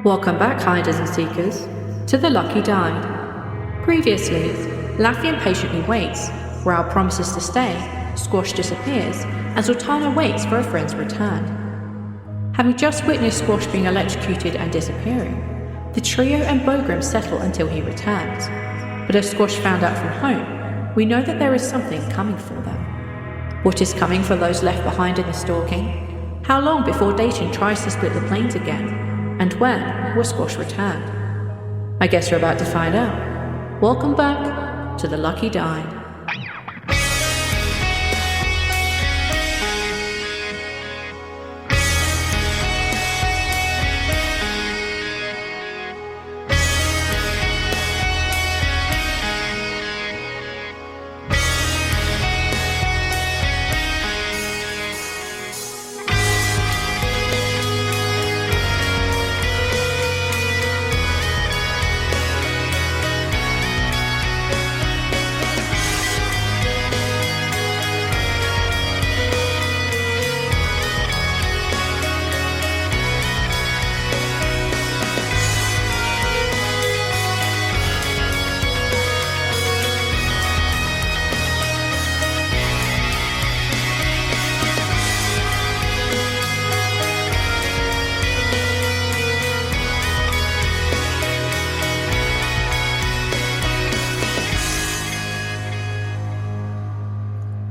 Welcome back, hiders and seekers, to The Lucky Died. Previously, Lathian patiently waits, Rhal promises to stay, Squash disappears, and Zaltanna waits for a friend's return. Having just witnessed Squash being electrocuted and disappearing, the trio and Bogrim settle until he returns. But as Squash found out from home, we know that there is something coming for them. What is coming for those left behind in the stalking? How long before Dayton tries to split the planes again? And when will Squash return? I guess you're about to find out. Welcome back to The Lucky Died.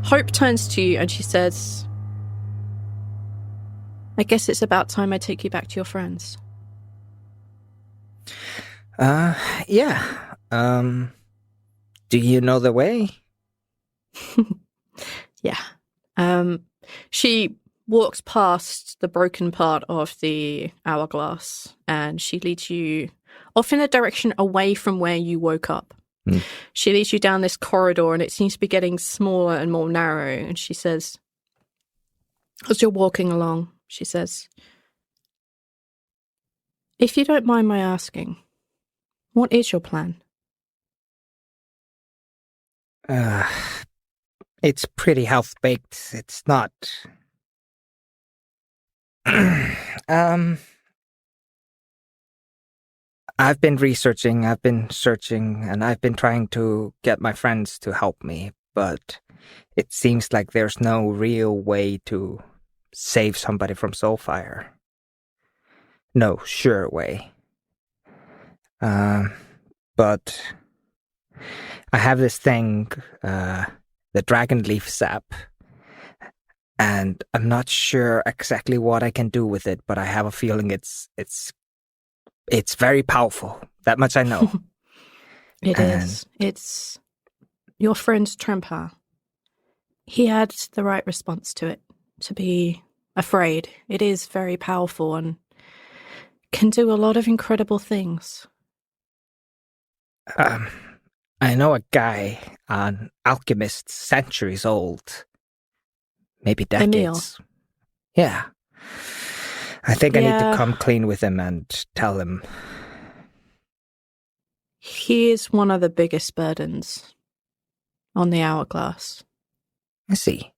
Hope turns to you and she says, I guess it's about time I take you back to your friends. Yeah. Do you know the way? Yeah. She walks past the broken part of the hourglass and she leads you off in a direction away from where you woke up. She leads you down this corridor and it seems to be getting smaller and more narrow. And she says, as you're walking along, she says, if you don't mind my asking, what is your plan? It's pretty half-baked. It's not... I've been researching, I've been searching, and I've been trying to get my friends to help me, but it seems like there's no real way to save somebody from soulfire. No sure way. But I have this thing, the dragon leaf sap, and I'm not sure exactly what I can do with it, but I have a feeling it's very powerful. That much I know. It is. It's your friend's Tremper. He had the right response to it, to be afraid. It is very powerful and can do a lot of incredible things. I know a guy, an alchemist centuries old. Maybe decades. Emil. Yeah. I think I need to come clean with him and tell him. He is one of the biggest burdens on the hourglass. I see.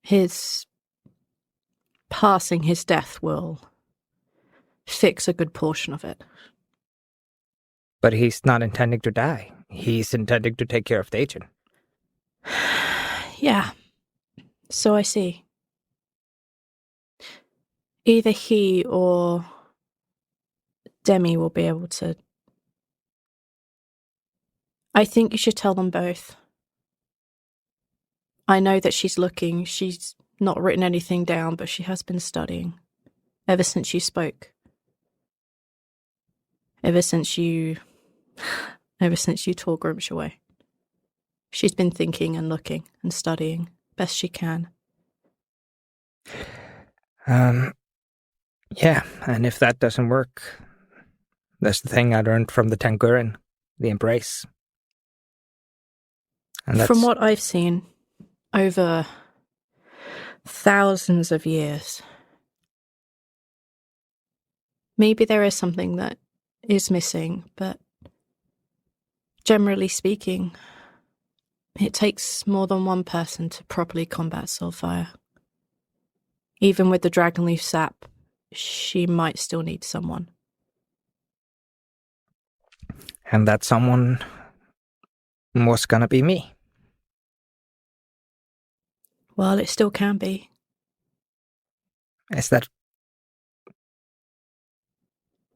His passing, his death will fix a good portion of it. But he's not intending to die. He's intending to take care of Dayton. Yeah. So I see. Either he or Demi will be able to... I think you should tell them both. I know that she's looking. She's not written anything down, but she has been studying ever since you spoke. Ever since you tore Grimsh away. She's been thinking and looking and studying best she can. Yeah, and if that doesn't work, that's the thing I learned from the Tanguran, the embrace. And from what I've seen over thousands of years, maybe there is something that is missing, but generally speaking, it takes more than one person to properly combat soulfire. Even with the dragonleaf sap, she might still need someone. And that someone was gonna be me. Well, it still can be. Is that...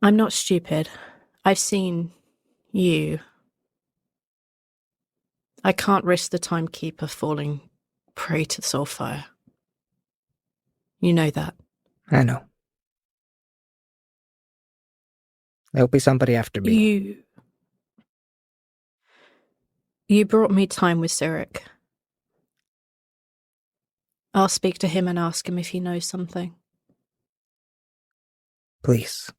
I'm not stupid. I've seen you. I can't risk the timekeeper falling prey to the soulfire. You know that. I know. There'll be somebody after me. You brought me time with Cyric. I'll speak to him and ask him if he knows something. Please.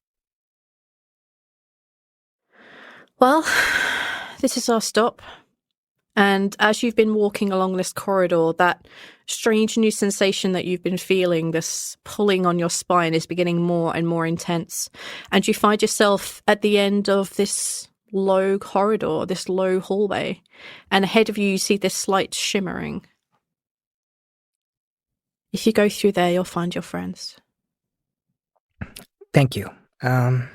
Well, this is our stop. And as you've been walking along this corridor, that strange new sensation that you've been feeling, this pulling on your spine, is beginning more and more intense. And you find yourself at the end of this low corridor, this low hallway. And ahead of you, you see this slight shimmering. If you go through there, you'll find your friends. Thank you. I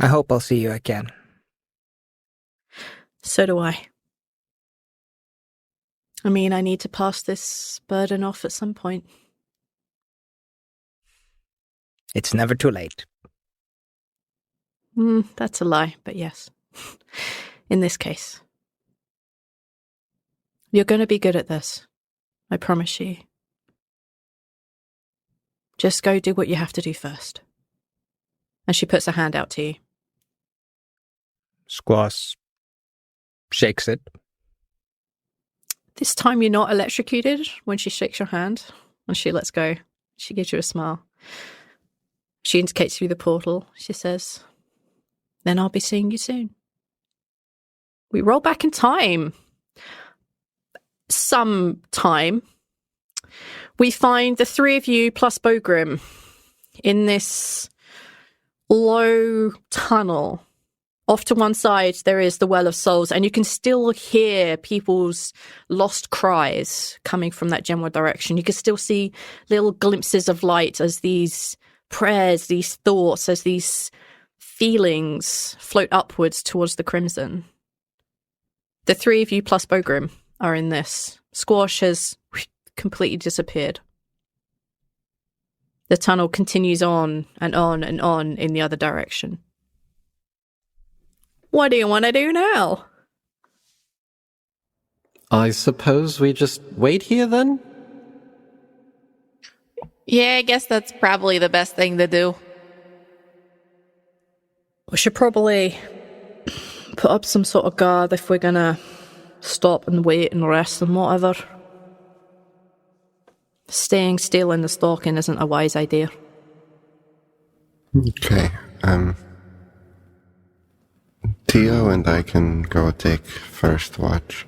hope I'll see you again. So do I. I mean, I need to pass this burden off at some point. It's never too late. That's a lie, but yes. In this case. You're going to be good at this. I promise you. Just go do what you have to do first. And she puts a hand out to you. Squash shakes it. This time you're not electrocuted when she shakes your hand and she lets go. She gives you a smile. She indicates through the portal. She says, "Then I'll be seeing you soon." We roll back in time. Some time. We find the three of you plus Bogrim in this low tunnel. Off to one side, there is the Well of Souls, and you can still hear people's lost cries coming from that general direction. You can still see little glimpses of light as these prayers, these thoughts, as these feelings float upwards towards the crimson. The three of you plus Bogrim are in this. Squash has completely disappeared. The tunnel continues on and on and on in the other direction. What do you want to do now? I suppose we just wait here then? Yeah, I guess that's probably the best thing to do. We should probably put up some sort of guard if we're gonna stop and wait and rest and whatever. Staying still in the stalking isn't a wise idea. Okay, Tio and I can go take first watch.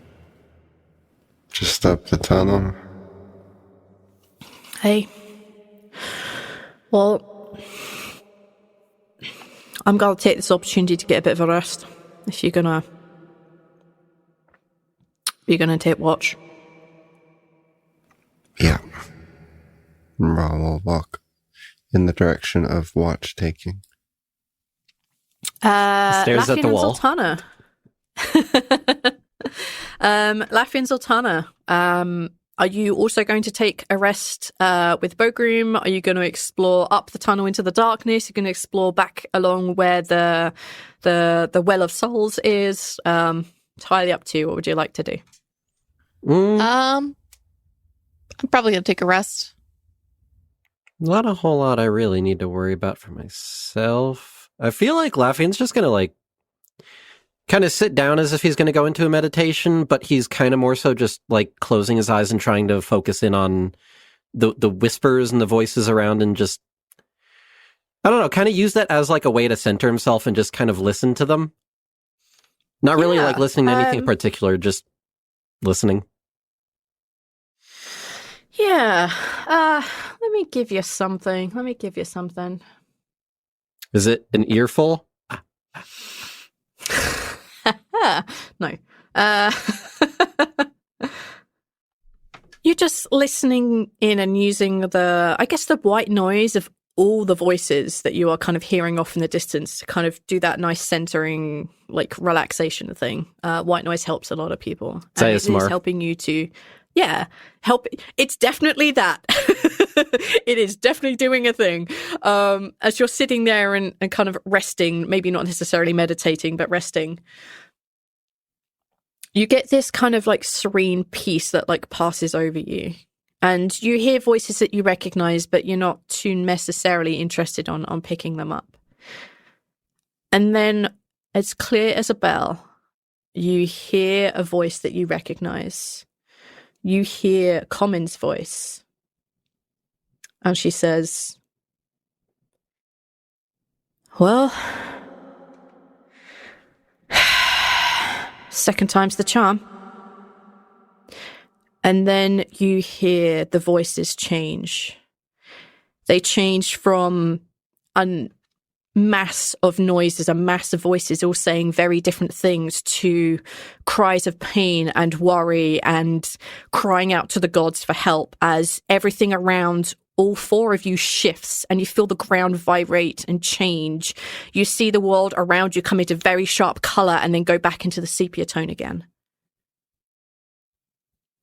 Just up the tunnel. Hey. Well, I'm gonna take this opportunity to get a bit of a rest. If you're gonna take watch. Yeah. Rhal will walk in the direction of watch taking. Stares at the wall. Zaltanna. Lafia and Zaltanna, are you also going to take a rest with Bogrim? Are you going to explore up the tunnel into the darkness? You're going to explore back along where the Well of Souls is? Entirely up to you. What would you like to do? I'm probably gonna take a rest. Not a whole lot I really need to worry about for myself. I feel like Lafian's just gonna kind of sit down as if he's gonna go into a meditation, but he's kind of more so just closing his eyes and trying to focus in on the whispers and the voices around, and just, I don't know, kind of use that as a way to center himself and just kind of listen to them. Not really listening to anything in particular, just listening. Yeah. Let me give you something. Is it an earful? No. You're just listening in and using the white noise of all the voices that you are kind of hearing off in the distance to kind of do that nice centering, like relaxation thing. White noise helps a lot of people. Say and it's it more. is helping you to, help. It's definitely that. It is definitely doing a thing. As you're sitting there and kind of resting, maybe not necessarily meditating, but resting, you get this kind of like serene peace that like passes over you. And you hear voices that you recognize, but you're not too necessarily interested on picking them up. And then, as clear as a bell, you hear a voice that you recognize. You hear Common's voice. And she says, well, second time's the charm. And then you hear the voices change. They change from a mass of noises, a mass of voices all saying very different things, to cries of pain and worry and crying out to the gods for help, as everything around all four of you shifts and you feel the ground vibrate and change. You see the world around you come into very sharp color and then go back into the sepia tone again.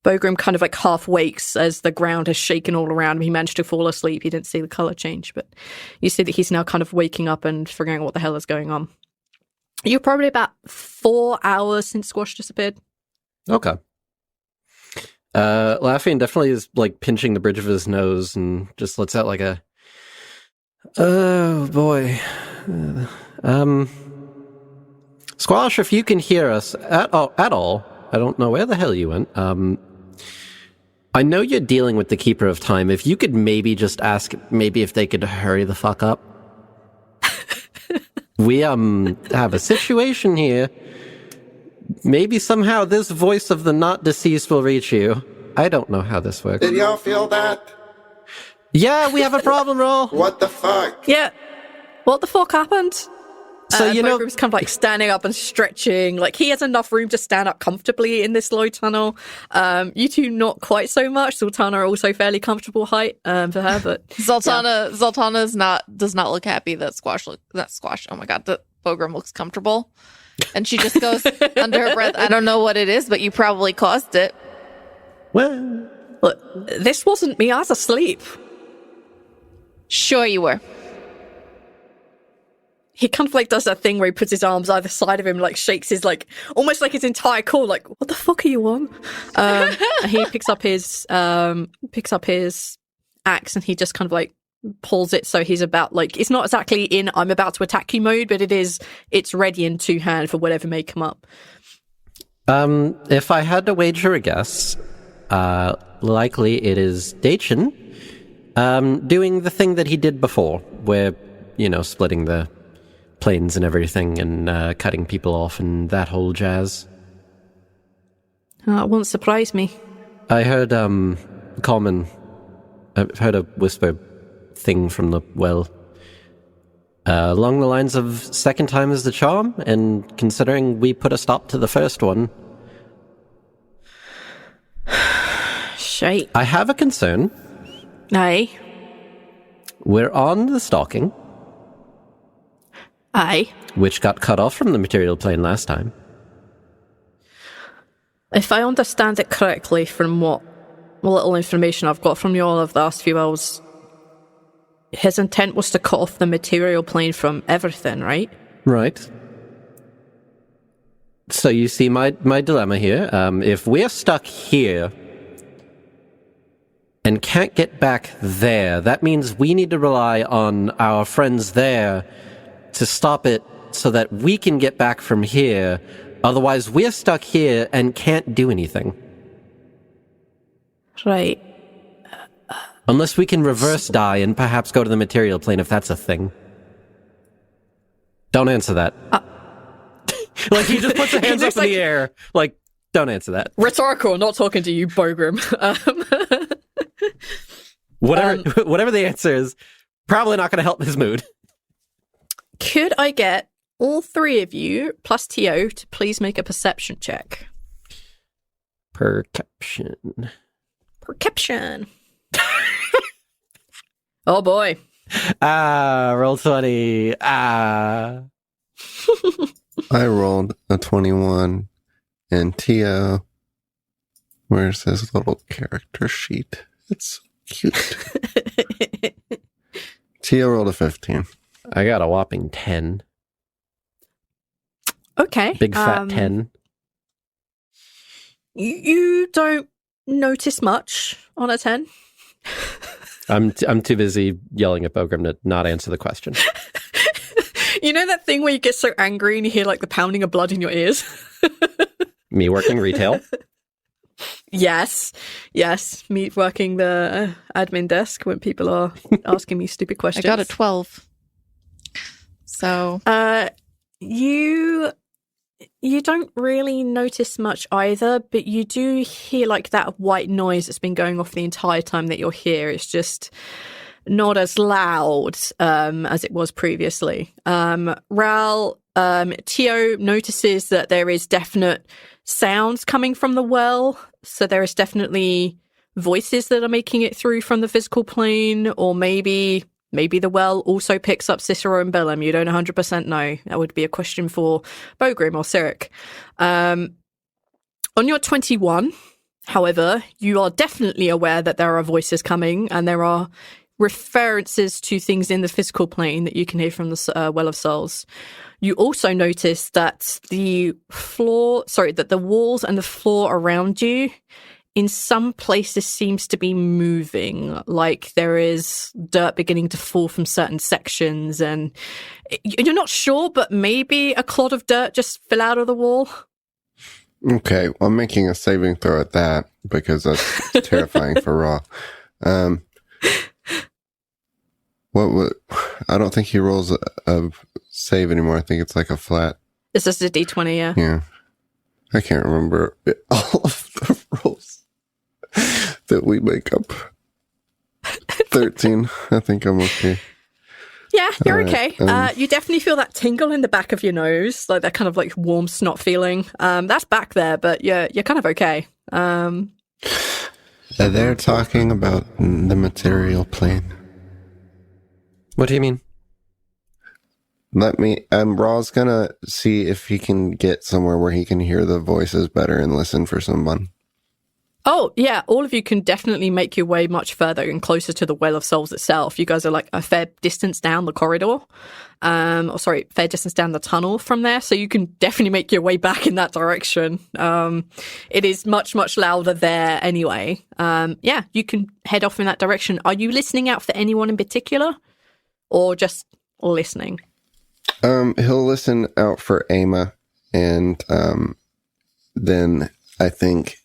Bogrim kind of like half wakes as the ground has shaken all around him. He managed to fall asleep. He didn't see the color change, but you see that he's now kind of waking up and figuring out what the hell is going on. You're probably about 4 hours since Squash disappeared. Okay. Laughing definitely is like pinching the bridge of his nose and just lets out like a, oh boy. Squash, if you can hear us at all, I don't know where the hell you went. I know you're dealing with the Keeper of Time. If you could maybe just ask if they could hurry the fuck up. We have a situation here. Maybe somehow this voice of the not deceased will reach you. I don't know how this works. Did y'all feel that? Yeah, we have a problem, Rhal. What the fuck? Yeah. What the fuck happened? So, Bogrim's kind of like standing up and stretching. Like, he has enough room to stand up comfortably in this low tunnel. You two, not quite so much. Zaltanna also fairly comfortable height for her, but Zaltanna does not look happy that Squash. Oh my god, that Bogrim looks comfortable, and she just goes under her breath, "I don't know what it is, but you probably caused it." Well, look, this wasn't me. I was asleep. Sure you were. He kind of like does that thing where he puts his arms either side of him, like shakes his like almost like his entire core, like, what the fuck are you on? He picks up his axe and he just kind of like pulls it, so he's about like, it's not exactly in I'm about to attack you mode, but it's ready in two hand for whatever may come up. If I had to wager a guess, likely it is Daichin doing the thing that he did before, where, splitting the planes and everything and cutting people off and that whole jazz. It won't surprise me. I heard I've heard a whisper thing from the well along the lines of second time is the charm, and considering we put a stop to the first one, shite. I have a concern. Aye. We're on the stalking. Aye. Which got cut off from the material plane last time. If I understand it correctly from what little information I've got from you all of the last few hours, his intent was to cut off the material plane from everything, right? Right. So you see my dilemma here. If we're stuck here and can't get back there, that means we need to rely on our friends there to stop it so that we can get back from here. Otherwise, we're stuck here and can't do anything. Right. Unless we can reverse die and perhaps go to the material plane, if that's a thing. Don't answer that. Like, he just puts his hands up in the air. Like, don't answer that. Rhetorical, not talking to you, Bogrim. Whatever the answer is, probably not going to help his mood. Could I get all three of you, plus T.O., to please make a perception check? Perception. Perception. Oh boy. Roll 20. I rolled a 21, and Tio, where's his little character sheet? It's so cute. Tio rolled a 15. I got a whopping 10. Okay. Big fat 10. You don't notice much on a 10. I'm too busy yelling at Bogram to not answer the question. You know that thing where you get so angry and you hear like the pounding of blood in your ears? Me working retail. Yes. Me working the admin desk when people are asking me stupid questions. I got a 12. So you don't really notice much either, but you do hear like that white noise that's been going off the entire time that you're here. It's just not as loud as it was previously. Rhal, Tio notices that there is definite sounds coming from the well, so there is definitely voices that are making it through from the physical plane, or maybe the well also picks up Cicero and Bellum. You don't 100% know. That would be a question for Bogrim or Cyric. On your 21, however, you are definitely aware that there are voices coming, and there are references to things in the physical plane that you can hear from the Well of Souls. You also notice that the walls and the floor around you in some places seems to be moving, like there is dirt beginning to fall from certain sections, and you're not sure, but maybe a clod of dirt just fell out of the wall. Okay, well, I'm making a saving throw at that because that's terrifying for Rhal. I don't think he rolls a save anymore. I think it's like a flat. It's just a D20, yeah. Yeah. I can't remember all of the rolls that we make up. 13. I think I'm okay. Yeah, you're right, okay. You definitely feel that tingle in the back of your nose, like that kind of like warm snot feeling. That's back there, but you're kind of okay. They're talking about the material plane. What do you mean? Raw's gonna see if he can get somewhere where he can hear the voices better and listen for someone. Oh, yeah, all of you can definitely make your way much further and closer to the Well of Souls itself. You guys are like a fair distance down the corridor. Fair distance down the tunnel from there. So you can definitely make your way back in that direction. It is much, much louder there anyway. Yeah, you can head off in that direction. Are you listening out for anyone in particular? Or just listening? He'll listen out for Ama, and then I think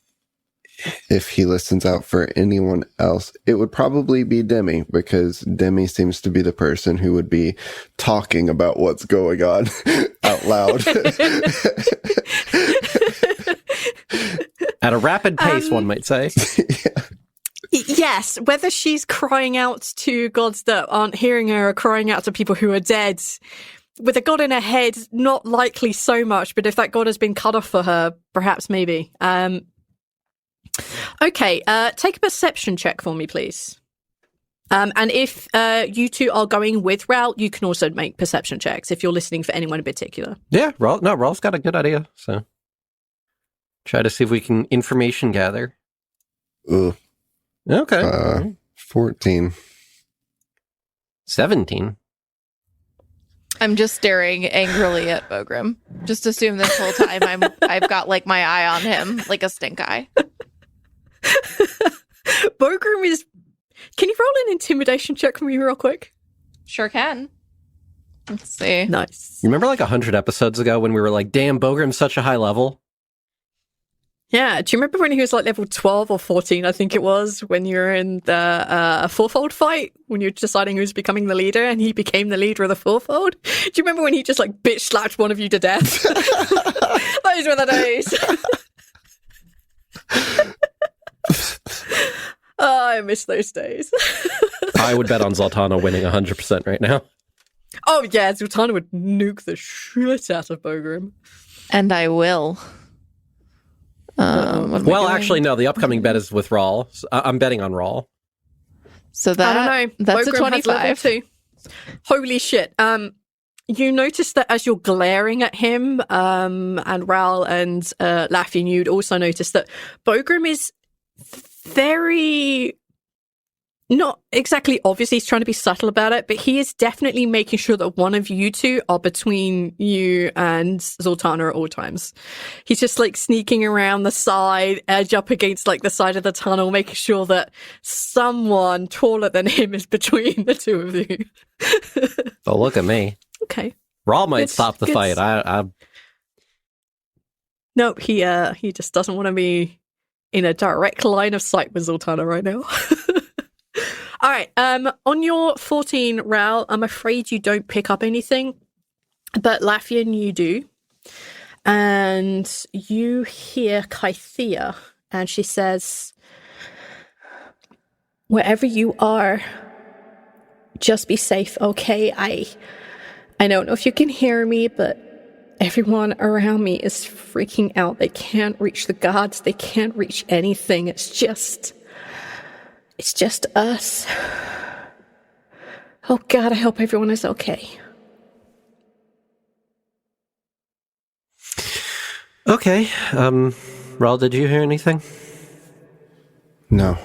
if he listens out for anyone else, it would probably be Demi, because Demi seems to be the person who would be talking about what's going on out loud. At a rapid pace, one might say. Yeah. Yes, whether she's crying out to gods that aren't hearing her or crying out to people who are dead, with a god in her head, not likely so much, but if that god has been cut off for her, perhaps maybe. Okay, take a perception check for me, please. And if you two are going with Rhal, you can also make perception checks if you're listening for anyone in particular. Yeah, Rhal's got a good idea, so try to see if we can information gather. Ooh. Okay. 14. 17. I'm just staring angrily at Bogrim. Just assume this whole time I've got like my eye on him, like a stink eye. Bogrim is... Can you roll an intimidation check for me real quick? Sure can. Let's see. Nice. You remember like 100 episodes ago when we were like, damn, Bogrim's such a high level? Yeah, do you remember when he was like level 12 or 14, I think it was, when you were in the fourfold fight, when you were deciding who's becoming the leader, and he became the leader of the fourfold? Do you remember when he just like bitch slapped one of you to death? Those were the days. Oh, I miss those days. I would bet on Zaltanna winning 100% right now. Oh yeah, Zaltanna would nuke the shit out of Bogrim. And I will. What am I Well, doing? actually, no. The upcoming bet is with Rhal. I'm betting on Rhal. So I don't know. that's a Bogrum has level 25. 2. Holy shit. You notice that as you're glaring at him, and Rhal and Laffian, you'd also notice that Bogrum is very... Not exactly obviously he's trying to be subtle about it, but he is definitely making sure that one of you two are between you and Zaltanna at all times. He's just like sneaking around the side, edge up against like the side of the tunnel, making sure that someone taller than him is between the two of you. Oh, look at me. Okay. Rhal might Good, stop the good. fight. No, he just doesn't want to be in a direct line of sight with Zaltanna right now. All right. On your 14, Rhal, I'm afraid you don't pick up anything, but Laffian, you do. And you hear Kythea, and she says, "Wherever you are, just be safe, okay? I don't know if you can hear me, but everyone around me is freaking out. They can't reach the gods. They can't reach anything. It's just us. Oh God, I hope everyone is okay." Okay. Rhal, did you hear anything? No.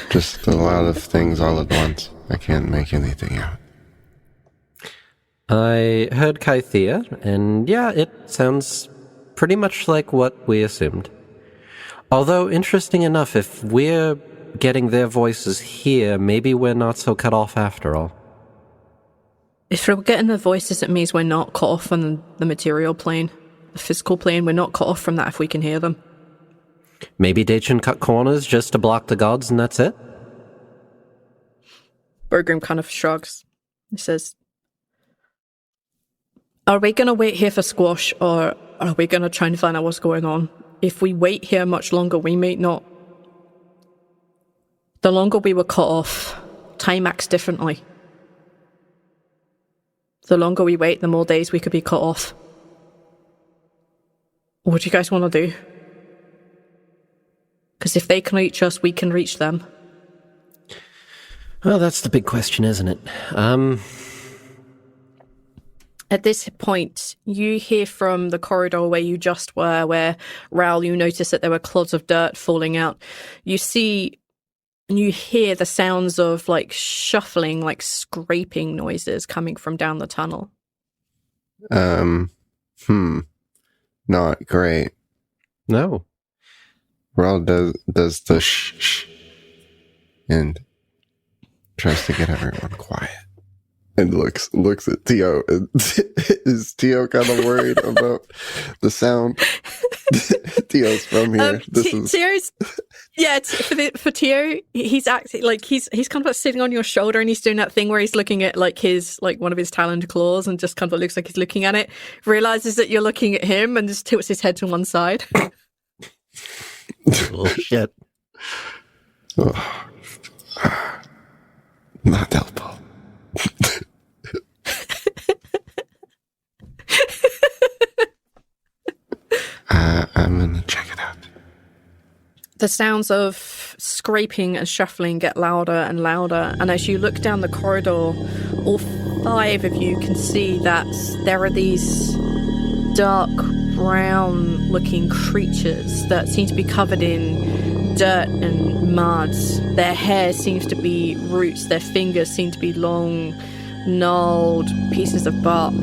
Just a lot of things all at once. I can't make anything out. I heard Kythea, and yeah, it sounds pretty much like what we assumed. Although, interesting enough, if we're getting their voices here, maybe we're not so cut off after all. If we're getting the voices, it means we're not cut off on the material plane, the physical plane. We're not cut off from that if we can hear them. Maybe Dachin cut corners just to block the gods, and that's it? Bergrim kind of shrugs. He says, "Are we going to wait here for Squash, or are we going to try and find out what's going on? If we wait here much longer, we may not. The longer we were cut off, time acts differently. The longer we wait, the more days we could be cut off. What do you guys want to do? Because if they can reach us, we can reach them." Well, that's the big question, isn't it? At this point, you hear from the corridor where you just were, where Rhal, you notice that there were clods of dirt falling out. You see and you hear the sounds of like shuffling, like scraping noises coming from down the tunnel. Not great. No. Rhal does the shh and tries to get everyone quiet. And looks at Tio. Is Tio kind of worried about the sound? Tio's from here. Tio's, yeah. For Tio, he's acting like he's kind of sitting on your shoulder, and he's doing that thing where he's looking at like one of his taloned claws, and just kind of looks like he's looking at it. Realizes that you're looking at him, and just tilts his head to one side. Oh shit! Oh. Not helpful. I'm gonna check it out. The sounds of scraping and shuffling get louder and louder, and as you look down the corridor, all five of you can see that there are these dark brown looking creatures that seem to be covered in dirt and mud. Their hair seems to be roots, their fingers seem to be long, gnarled pieces of bark.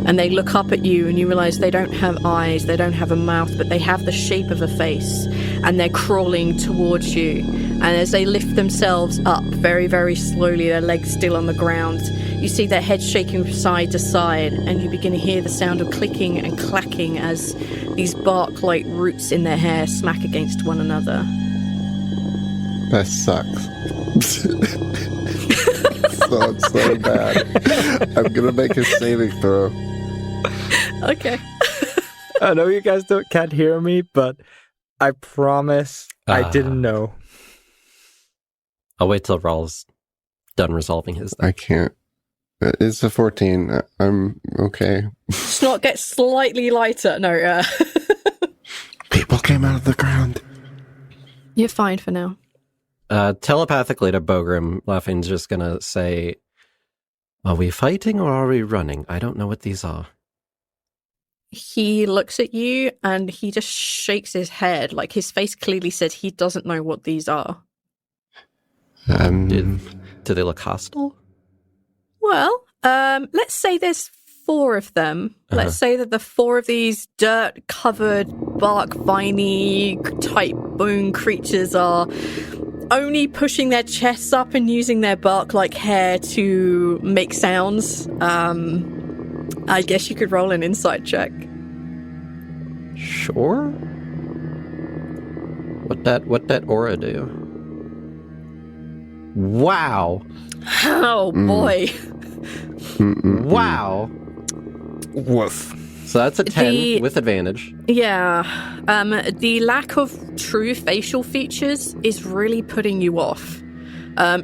And they look up at you and you realize they don't have eyes, they don't have a mouth, but they have the shape of a face, and they're crawling towards you. And as they lift themselves up very, very slowly, their legs still on the ground, you see their heads shaking from side to side, and you begin to hear the sound of clicking and clacking as these bark-like roots in their hair smack against one another. That sucks. Sounds so bad. I'm gonna make a saving throw. Okay. I know you guys can't hear me, but I promise I didn't know. I'll wait till Rhal's done resolving his thing. I can't. It's a 14. I'm okay. Snot gets slightly lighter. No, came out of the ground. You're fine for now. Telepathically to Bogrim, Laughing's just gonna say, are we fighting or are we running? I don't know what these are. He looks at you and he just shakes his head. Like his face clearly says he doesn't know what these are. Do they look hostile? Well, let's say there's 4 of them. Let's say that the 4 of these dirt-covered, bark-viney type bone creatures are only pushing their chests up and using their bark-like hair to make sounds. I guess you could roll an insight check. Sure. What that aura do? Wow. Oh boy. Wow. Woof. So that's a 10 with advantage. Yeah. The lack of true facial features is really putting you off.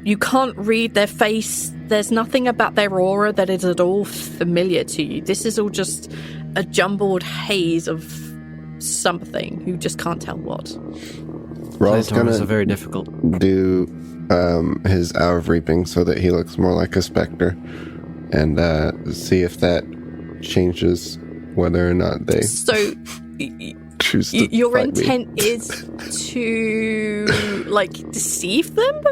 You can't read their face. There's nothing about their aura that is at all familiar to you. This is all just a jumbled haze of something. You just can't tell what. Rhal's gonna are very difficult. do his Hour of Reaping so that he looks more like a specter, and see if that changes whether or not they So choose to your fight me. intent is to like deceive them?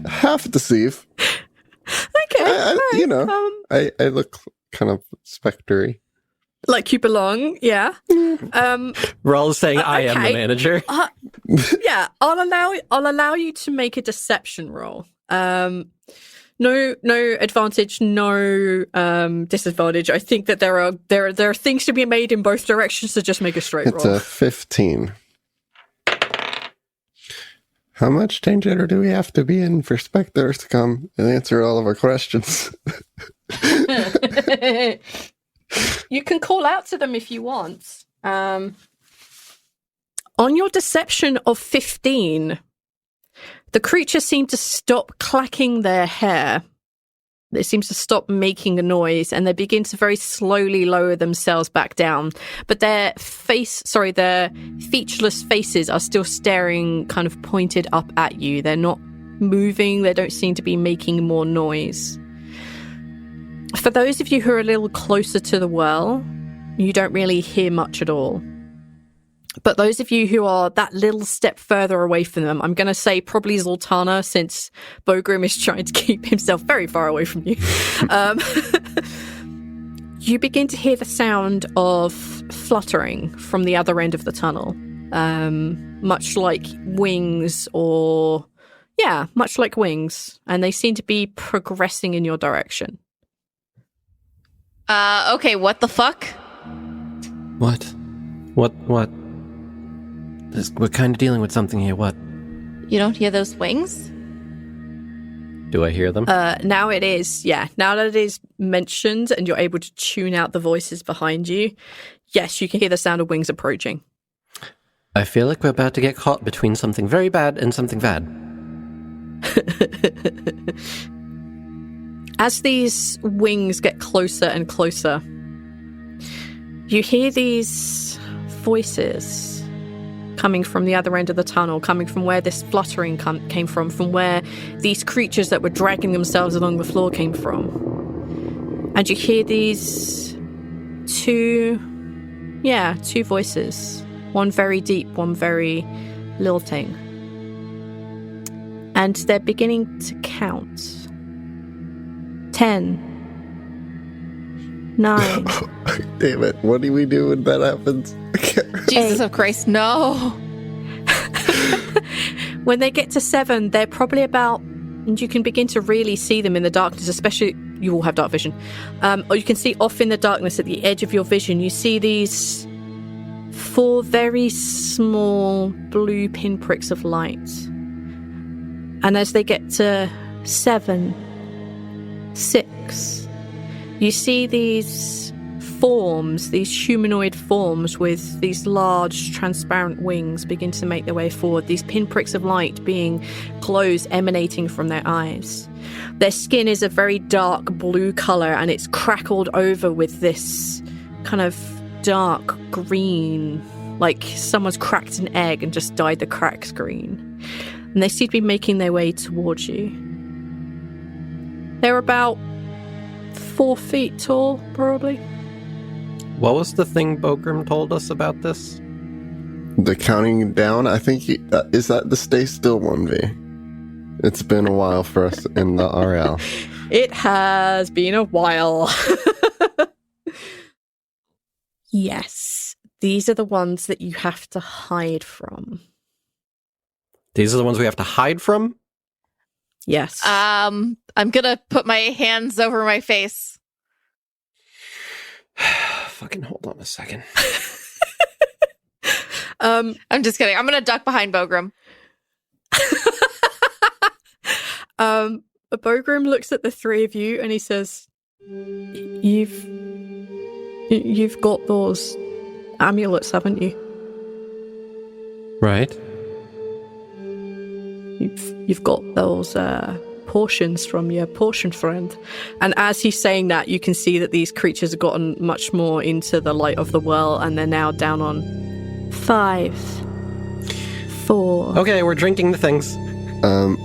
Half deceive. Okay. I look kind of spectery. Like you belong, yeah. Rhal is saying I am the okay. manager. Yeah, I'll allow you to make a deception roll. No advantage, no disadvantage. I think that there are things to be made in both directions, so just make a straight It's roll. a 15. How much danger do we have to be in for specters to come and answer all of our questions? You can call out to them if you want. On your deception of 15, the creatures seem to stop clacking their hair. It seems to stop making a noise, and they begin to very slowly lower themselves back down. But their featureless faces are still staring kind of pointed up at you. They're not moving. They don't seem to be making more noise. For those of you who are a little closer to the well, you don't really hear much at all. But those of you who are that little step further away from them, I'm going to say probably Zaltanna, since Bogrim is trying to keep himself very far away from you. You begin to hear the sound of fluttering from the other end of the tunnel. Much like wings much like wings. And they seem to be progressing in your direction. Okay, what the fuck? What? We're kind of dealing with something here. What? You don't hear those wings? Do I hear them? Now it is, yeah. Now that it is mentioned and you're able to tune out the voices behind you, yes, you can hear the sound of wings approaching. I feel like we're about to get caught between something very bad and something bad. As these wings get closer and closer, you hear these voices coming from the other end of the tunnel, coming from where this fluttering came from where these creatures that were dragging themselves along the floor came from. And you hear these two voices. One very deep, one very lilting. And they're beginning to count. 10. 9. Damn it. What do we do when that happens? Jesus of Christ, no. When they get to 7, they're probably about, and you can begin to really see them in the darkness, especially, you all have dark vision, or you can see off in the darkness at the edge of your vision, you see these 4 very small blue pinpricks of light. And as they get to 7, 6, you see these forms, these humanoid forms with these large transparent wings begin to make their way forward, these pinpricks of light being glows emanating from their eyes. Their skin is a very dark blue color, and it's crackled over with this kind of dark green like someone's cracked an egg and just dyed the cracks green. And they seem to be making their way towards you. They're about 4 feet tall, probably. What was the thing Bogrim told us about this? The counting down, I think, is that the stay still 1v? It's been a while for us in the RL. It has been a while. Yes, these are the ones that you have to hide from. These are the ones we have to hide from? Yes. I'm gonna put my hands over my face. Fucking hold on a second. I'm just kidding. I'm gonna duck behind Bogrim. Bogrim looks at the three of you and he says, You've got those amulets, haven't you? Right. You've got those portions from your portion friend. And as he's saying that, you can see that these creatures have gotten much more into the light of the well, and they're now down on 5, 4. Okay, we're drinking the things.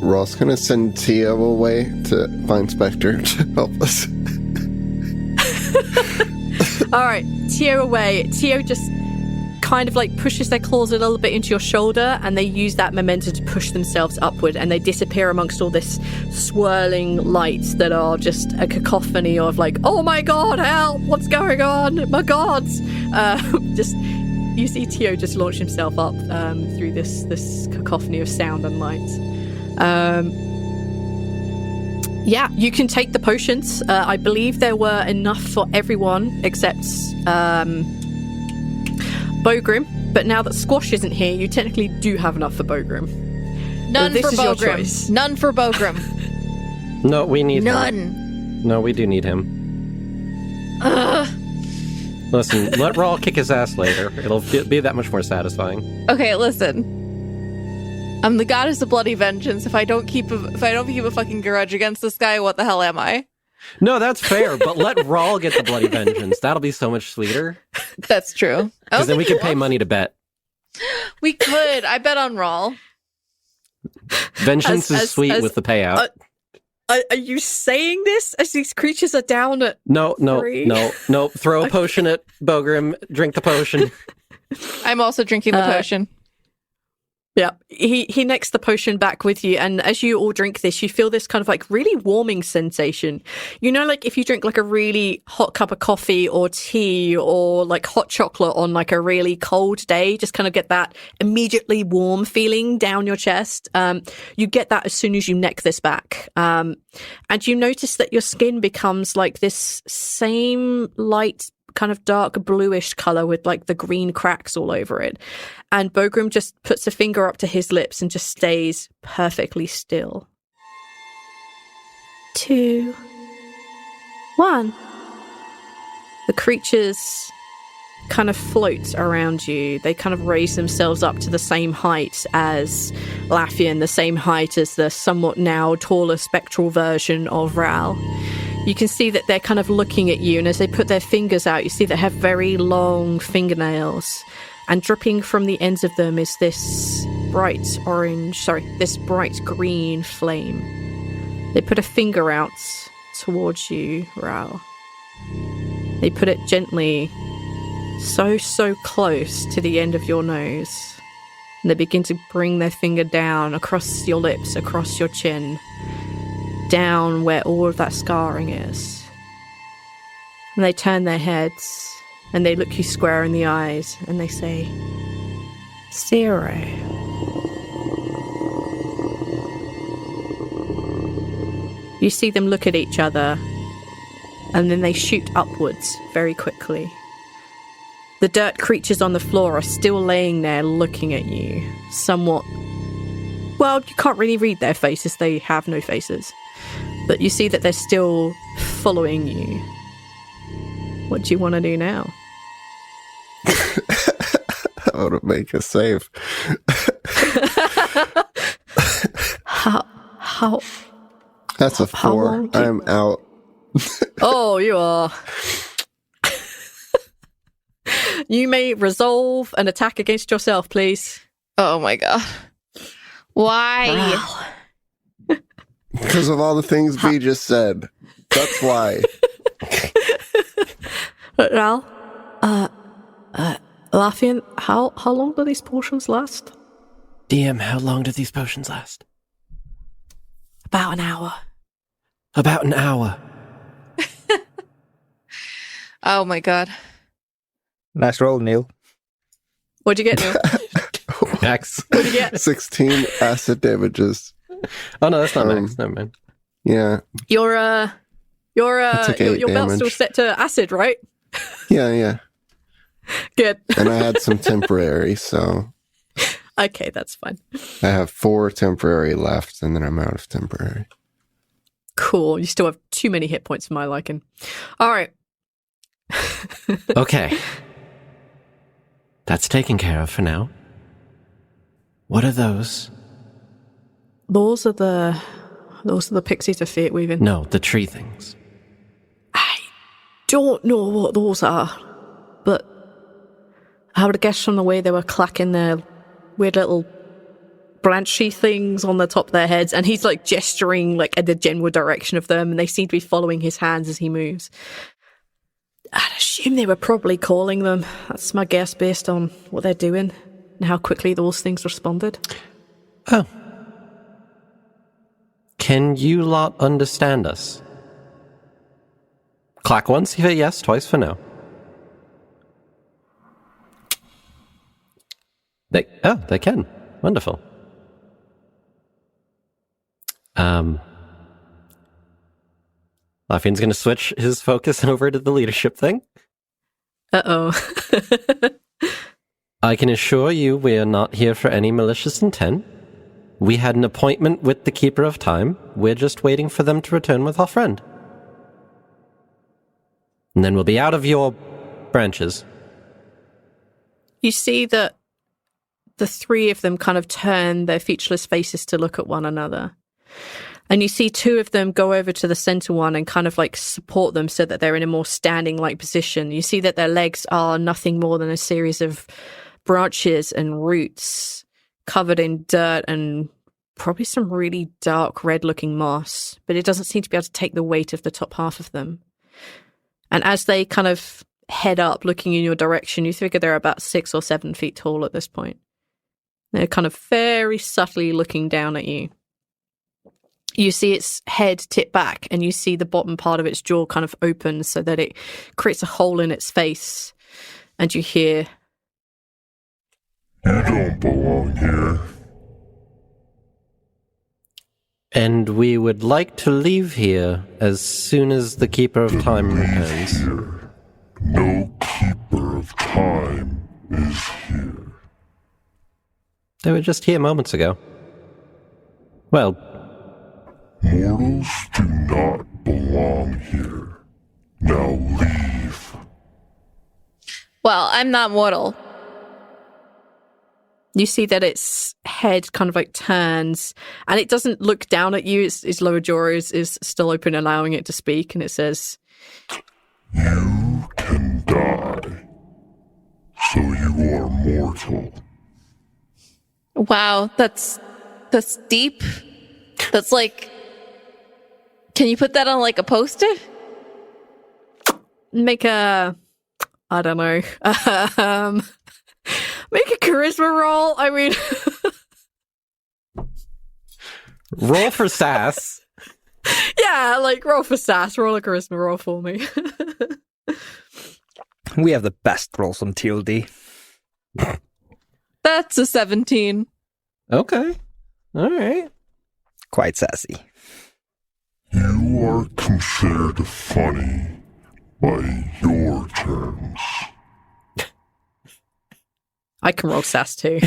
Rhal's gonna send Tio away to find Spectre to help us. All right, Tio away. Tio just kind of like pushes their claws a little bit into your shoulder, and they use that momentum to push themselves upward, and they disappear amongst all this swirling lights that are just a cacophony of like, oh my god, help, what's going on, my gods. Just you see Tio just launch himself up through this cacophony of sound and light. Yeah, you can take the potions. I believe there were enough for everyone except Bogrim, but now that Squash isn't here, you technically do have enough for Bogrim. None this for is your Bogrim. choice. None for Bogrim. No, we need him. None. No, we do need him. Listen, let Rhal kick his ass later. It'll be that much more satisfying. Okay, listen. I'm the goddess of bloody vengeance. If I don't keep a fucking grudge against this guy, what the hell am I? No, that's fair, but let Rhal get the bloody vengeance. That'll be so much sweeter. That's true. Because then we can pay money to bet. We could. I bet on Rhal. Vengeance is sweet with the payout. Are you saying this as these creatures are down at No. 3? No. Throw a potion at Bogrim. Drink the potion. I'm also drinking the potion. Yeah, he necks the potion back with you, and as you all drink this, you feel this kind of like really warming sensation. You know, like if you drink like a really hot cup of coffee or tea or like hot chocolate on like a really cold day, just kind of get that immediately warm feeling down your chest. You get that as soon as you neck this back. And you notice that your skin becomes like this same light kind of dark bluish color with like the green cracks all over it. And Bogrim just puts a finger up to his lips and just stays perfectly still. 2, 1. The creatures kind of float around you. They kind of raise themselves up to the same height as Laffian, the same height as the somewhat now taller spectral version of Rhal. You can see that they're kind of looking at you, and as they put their fingers out, you see they have very long fingernails, and dripping from the ends of them is this bright green flame. They put a finger out towards you, Rhal. They put it gently, so close to the end of your nose, and they begin to bring their finger down across your lips, across your chin, down where all of that scarring is. And they turn their heads and they look you square in the eyes and they say, 0. You see them look at each other and then they shoot upwards very quickly. The dirt creatures on the floor are still laying there looking at you, somewhat. Well, you can't really read their faces, they have no faces. But you see that they're still following you. What do you want to do now? I want to make a save. How? That's a 4. I'm out. Oh, you are. You may resolve an attack against yourself, please. Oh my god. Why? Rhal. Because of all the things B just said. That's why. Rhal, Laffian, how long do these potions last? DM, how long do these potions last? About an hour. About an hour. Oh my god. Nice roll, Neil. What'd you get, Neil? Max. What'd you get? 16 acid damages. Oh no, that's not max. Never mind. Yeah. Your took 8 belt's still damage. set to acid, right? Yeah. Good. And I had some temporary, so Okay, that's fine. I have 4 temporary left, and then I'm out of temporary. Cool. You still have too many hit points for my liking. All right. Okay. That's taken care of for now. What are those? Those are the pixies of fate weaving. No, the tree things. I don't know what those are, but I would guess from the way they were clacking their weird little branchy things on the top of their heads, and he's like gesturing like in the general direction of them, and they seem to be following his hands as he moves. I'd assume they were probably calling them. That's my guess based on what they're doing and how quickly those things responded. Oh. Can you lot understand us? Clack once for yes, twice for no. They can. Wonderful. Laffian's going to switch his focus over to the leadership thing. Uh-oh. I can assure you we are not here for any malicious intent. We had an appointment with the Keeper of Time. We're just waiting for them to return with our friend. And then we'll be out of your branches. You see that the three of them kind of turn their featureless faces to look at one another. And you see 2 of them go over to the center one and kind of like support them so that they're in a more standing-like position. You see that their legs are nothing more than a series of branches and roots covered in dirt and probably some really dark red-looking moss, but it doesn't seem to be able to take the weight of the top half of them. And as they kind of head up, looking in your direction, you figure they're about 6 or 7 feet tall at this point. They're kind of very subtly looking down at you. You see its head tip back, and you see the bottom part of its jaw kind of open so that it creates a hole in its face. And you hear, "You don't belong here." And we would like to leave here as soon as the Keeper of Time returns. Here. No Keeper of Time is here. They were just here moments ago. Well, Mortals do not belong here. Now leave. Well, I'm not mortal. you see that its head kind of like turns, and it doesn't look down at you. Its lower jaw is still open, allowing it to speak, and it says, "You can die, so you are mortal." Wow, that's deep. That's like, can you put that on like a poster? make a, I don't know, make a charisma roll. I mean, roll for sass. yeah, like roll for sass, roll a charisma roll for me. We have the best rolls on TLD. That's a 17. Okay. All right. Quite sassy. You are considered funny by your terms. I can roll sass too.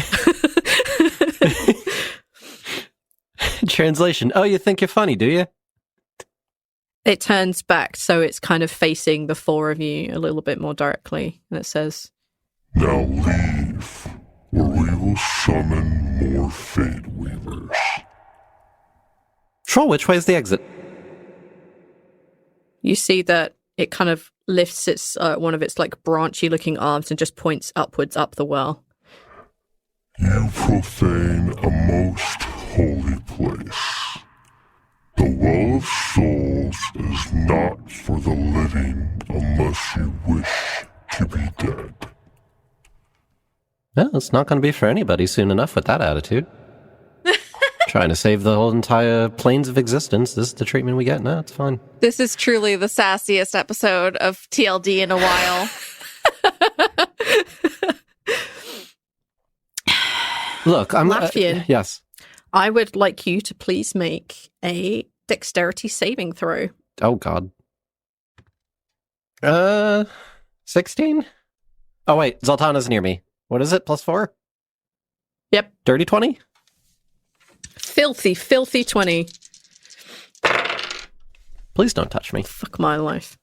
Translation. Oh, you think you're funny, do you? It turns back, so it's kind of facing the four of you a little bit more directly, and it says, Now leave, or we will summon more Fate Weavers. Troll, which way is the exit? you see that it kind of lifts its one of its like branchy looking arms and just points upwards up the well. You profane a most holy place. The Well of Souls is not for the living unless you wish to be dead. Well, it's not going to be for anybody soon enough with that attitude. Trying to save the whole entire planes of existence. This is the treatment we get. No, it's fine. This is truly the sassiest episode of TLD in a while. Look, I'm Latvian. Yes. I would like you to please make a dexterity saving throw. Oh, God. 16? Oh, wait. Zaltanna's near me. What is it? +4? Yep. Dirty 20? Filthy 20. Please don't touch me. Fuck my life.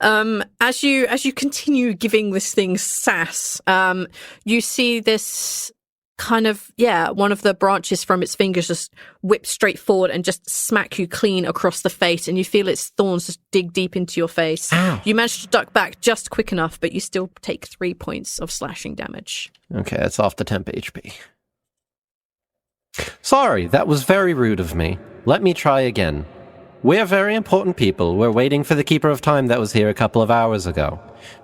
As you continue giving this thing sass, you see this kind of, one of the branches from its fingers just whip straight forward and just smack you clean across the face, and you feel its thorns just dig deep into your face. Ow. You manage to duck back just quick enough, but you still take 3 points of slashing damage. Okay, that's off the temp HP. Sorry, that was very rude of me. Let me try again. We're very important people. We're waiting for the Keeper of Time that was here a couple of hours ago.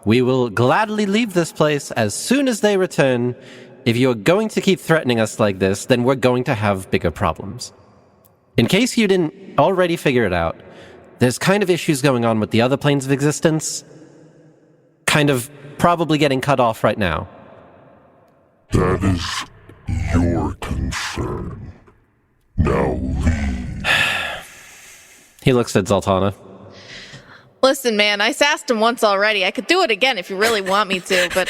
We will gladly leave this place as soon as they return. If you're going to keep threatening us like this, then we're going to have bigger problems. In case you didn't already figure it out, there's kind of issues going on with the other planes of existence. Kind of probably getting cut off right now. That is your concern. Now leave. He looks at Zaltanna. Listen, man, I sassed him once already. I could do it again if you really want me to, but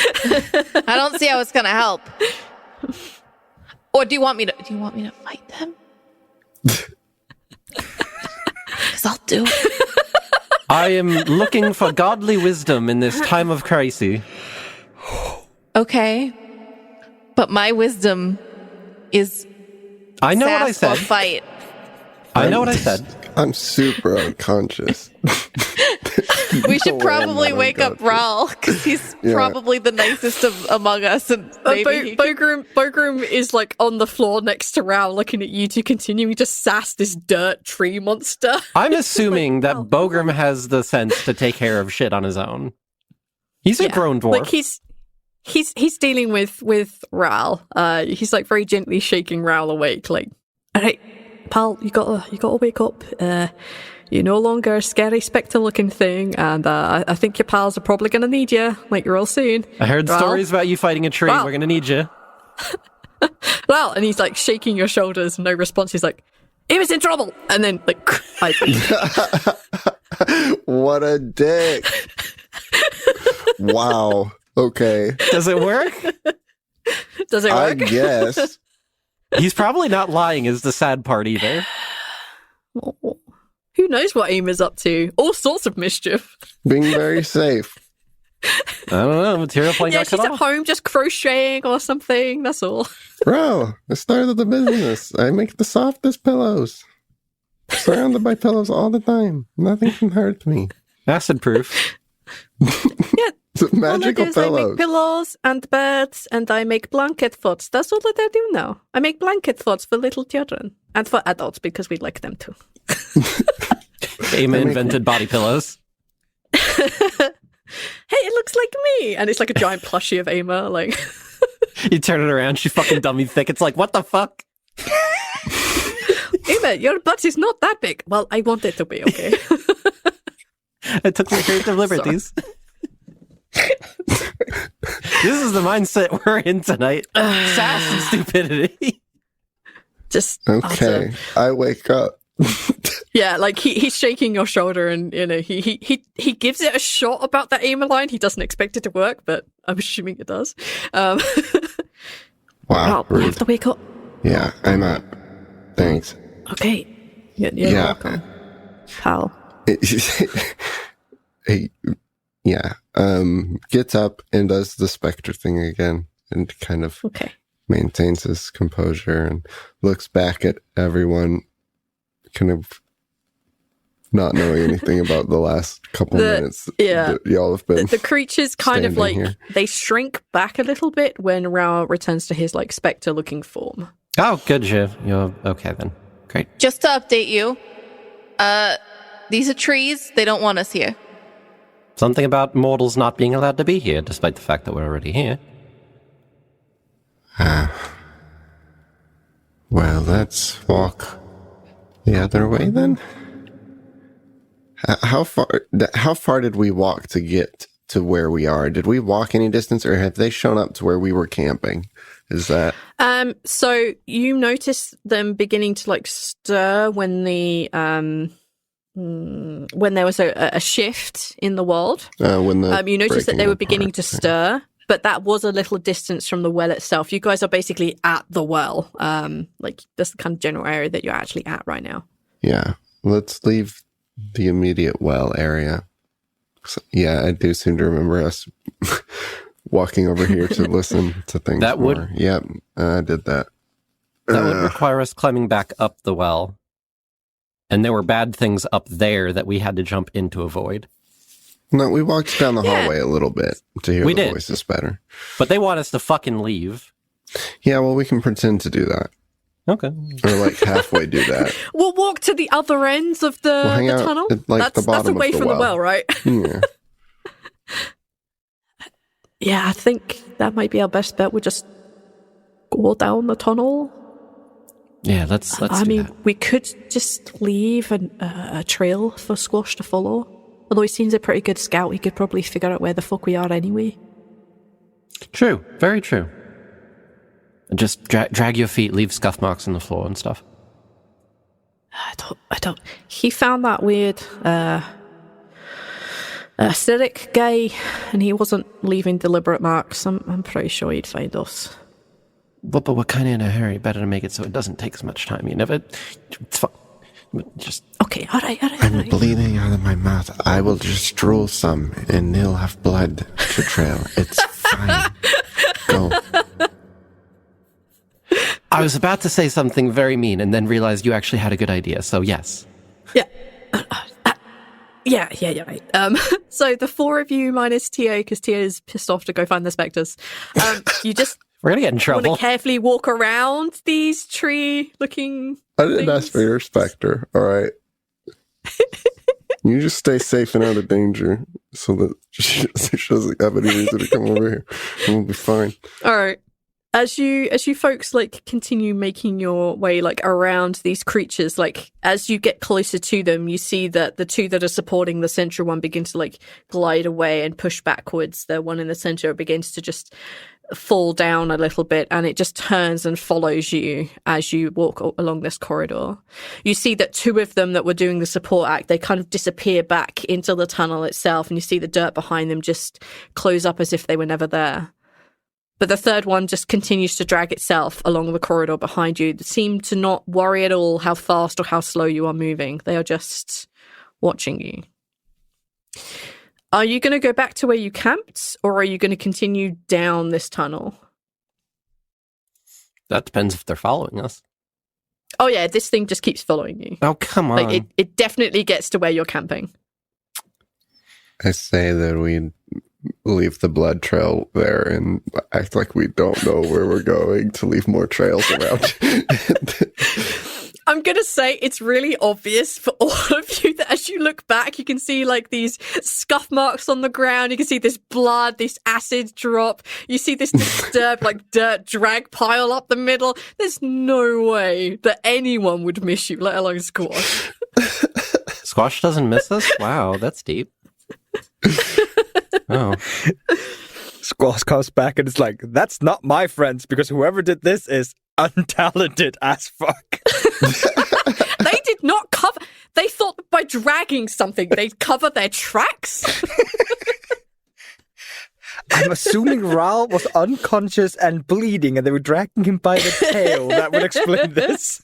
I don't see how it's gonna help. Or do you want me to fight them? Because I'll do it. I am looking for godly wisdom in this time of crisis. Okay. But my wisdom is I know what I sass or said. fight. I know what I said. I'm super unconscious. We should No way I'm probably not wake up unconscious. Rhal, because he's Yeah. probably the nicest among us, and maybe he can- Bogroom is like on the floor next to Rhal looking at you two continuing to sass this dirt tree monster. I'm assuming that Bogram has the sense to take care of shit on his own. He's a grown dwarf. Like he's dealing with Rhal. He's like very gently shaking Rhal awake, like, all right, pal, you gotta wake up. You're no longer a scary spectre-looking thing, and I think your pals are probably gonna need you, like, real soon. I heard Rhal? stories about you fighting a tree. Rhal. We're gonna need you. Well, and he's like shaking your shoulders, no response. He's like, he was in trouble, and then like, What a dick. Wow. Okay. Does it work? does it I work? guess. He's probably not lying is the sad part either. Who knows what Aim is up to? All sorts of mischief. Being very safe. I don't know. Material plane Yeah, got she's cut at off. home just crocheting or something. That's all. Bro, I started the business. I make the softest pillows. Surrounded by pillows all the time. Nothing can hurt me. Acid proof. Yeah. Magical all I do is I pillows. make pillows and beds, and I make blanket forts. That's all that I do now. I make blanket forts for little children and for adults because we like them too. Aima invented body pillows. Hey, it looks like me, and it's like a giant plushie of Aima. Like, You turn it around, she fucking dummy thick. It's like, what the fuck? Aima, your butt is not that big. Well, I want it to be, okay? I took some creative liberties. This is the mindset we're in tonight. Sass and stupidity. Just Okay. utter- I wake up. Yeah, like he's shaking your shoulder, and you know he gives it a shot about that Aima line. He doesn't expect it to work, but I'm assuming it does. Wow. Well, we have Rude. to wake up. Yeah, I'm up. Thanks. Okay. You're Yeah. welcome, pal. Hey, yeah. Gets up and does the specter thing again and kind of Okay. maintains his composure and looks back at everyone kind of not knowing anything about the last couple minutes that y'all have been. The creatures kind of like here. they shrink back a little bit when Rhal returns to his like spectre-looking form. Oh, good, Jiv. You're okay then. Great. Just to update you, these are trees. They don't want us here. Something about mortals not being allowed to be here, despite the fact that we're already here. Well, let's walk the other way then. How far did we walk to get to where we are? Did we walk any distance, or have they shown up to where we were camping? Is that so you notice them beginning to like stir when the when there was a shift in the world. You noticed that they were beginning to stir, but that was a little distance from the well itself. You guys are basically at the well. Like that's the kind of general area that you're actually at right now. Yeah, let's leave the immediate well area. So, yeah, I do seem to remember us walking over here to listen to things that more. Would, yep, I did that. That would require us climbing back up the well. And there were bad things up there that we had to jump in to avoid. No, we walked down the hallway a little bit to hear the voices better. But they want us to fucking leave. Yeah, well, we can pretend to do that. Okay. Or like halfway do that. We'll walk to the other ends of the tunnel. At, like, that's away from the well, right? Yeah. Yeah, I think that might be our best bet. We'll just go down the tunnel. Yeah, let's do that. We could just leave a trail for Squash to follow. Although he seems a pretty good scout, he could probably figure out where the fuck we are anyway. True. Very true. Just drag your feet, leave scuff marks on the floor and stuff. I don't. He found that weird aesthetic guy, and he wasn't leaving deliberate marks. I'm pretty sure he'd find us. But we're kind of in a hurry. Better to make it so it doesn't take as much time. You never. It's fun. Just okay. All right. I'm bleeding out of my mouth. I will just drool some, and they'll have blood to trail. It's fine. Go. I was about to say something very mean and then realized you actually had a good idea, so yes. Yeah. Yeah, right. So the four of you minus TA, because TA is pissed off to go find the spectres, you just we're going to get in trouble. Want to carefully walk around these tree-looking I didn't ask for your spectre, all right? You just stay safe and out of danger so that she doesn't have any reason to come over here. And we'll be fine. All right. As you folks like continue making your way like around these creatures, like as you get closer to them, you see that the two that are supporting the central one begin to like glide away and push backwards. The one in the center begins to just fall down a little bit, and it just turns and follows you as you walk along this corridor. You see that two of them that were doing the support act, they kind of disappear back into the tunnel itself, and you see the dirt behind them just close up as if they were never there. But the third one just continues to drag itself along the corridor behind you. They seem to not worry at all how fast or how slow you are moving. They are just watching you. Are you going to go back to where you camped, or are you going to continue down this tunnel? That depends if they're following us. Oh yeah, this thing just keeps following you. Oh, come on. Like it definitely gets to where you're camping. I say that we leave the blood trail there and act like we don't know where we're going to leave more trails around. I'm going to say it's really obvious for all of you that as you look back, you can see like these scuff marks on the ground. You can see this blood, this acid drop. You see this disturbed like dirt drag pile up the middle. There's no way that anyone would miss you, let alone Squash. Squash doesn't miss us? Wow, that's deep. Oh. Squash comes back and it's like, that's not my friends, because whoever did this is untalented as fuck. They did not cover. They thought by dragging something they'd cover their tracks. I'm assuming Rhal was unconscious and bleeding and they were dragging him by the tail. That would explain this.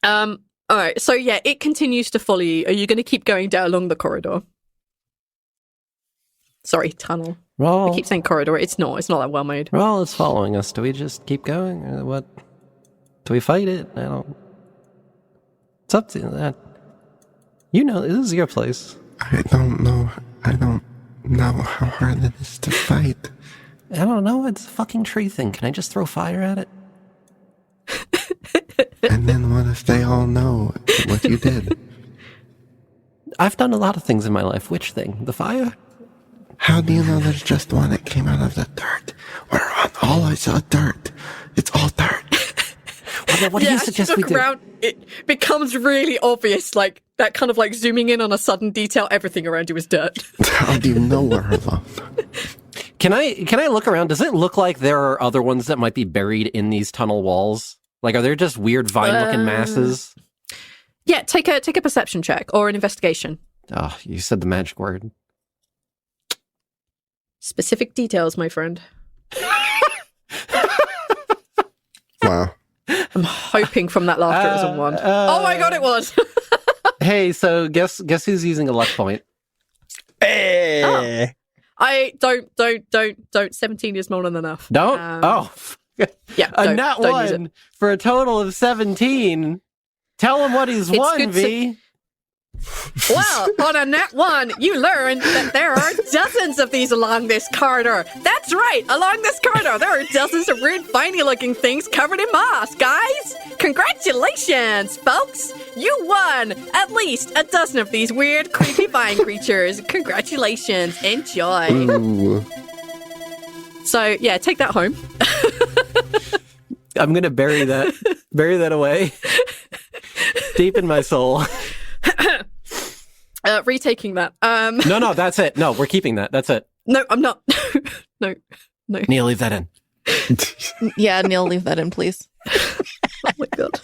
All right, so yeah, it continues to follow you. Are you going to keep going down along the corridor? Sorry, tunnel. Rhal. I keep saying corridor. It's not that well made. Rhal is following us. Do we just keep going? Or what? Do we fight it? I don't... It's up to that. You know, this is your place. I don't know how hard it is to fight. I don't know. It's a fucking tree thing. Can I just throw fire at it? And then what if they all know what you did? I've done a lot of things in my life. Which thing? The fire? How do you know there's just one that came out of the dirt? Where on all I saw dirt. It's all dirt. What do you suggest we do? Around, it becomes really obvious, like that kind of like zooming in on a sudden detail. Everything around you is dirt. How do you know we're alone? Can I look around? Does it look like there are other ones that might be buried in these tunnel walls? Like, are there just weird vine-looking masses? Yeah, take a perception check or an investigation. Oh, you said the magic word. Specific details, my friend. Wow. I'm hoping from that laughter it was a 1. Oh my god, it was! Hey, so guess who's using a luck point? Hey. Oh. I don't. 17 is more than enough. Don't? Yeah, a nat don't use it. 1 for a total of 17. Tell him what he's won, good V. Well, on a nat 1, you learn that there are dozens of these along this corridor. That's right, along this corridor, there are dozens of weird, viney-looking things covered in moss, guys. Congratulations, folks. You won at least a dozen of these weird, creepy vine creatures. Congratulations. Enjoy. Ooh. So, yeah, take that home. I'm going to bury that away. Deep in my soul. Retaking that. No, that's it. No, we're keeping that. That's it. No, I'm not. No. Neil, leave that in. Yeah, Neil, leave that in, please. Oh my god.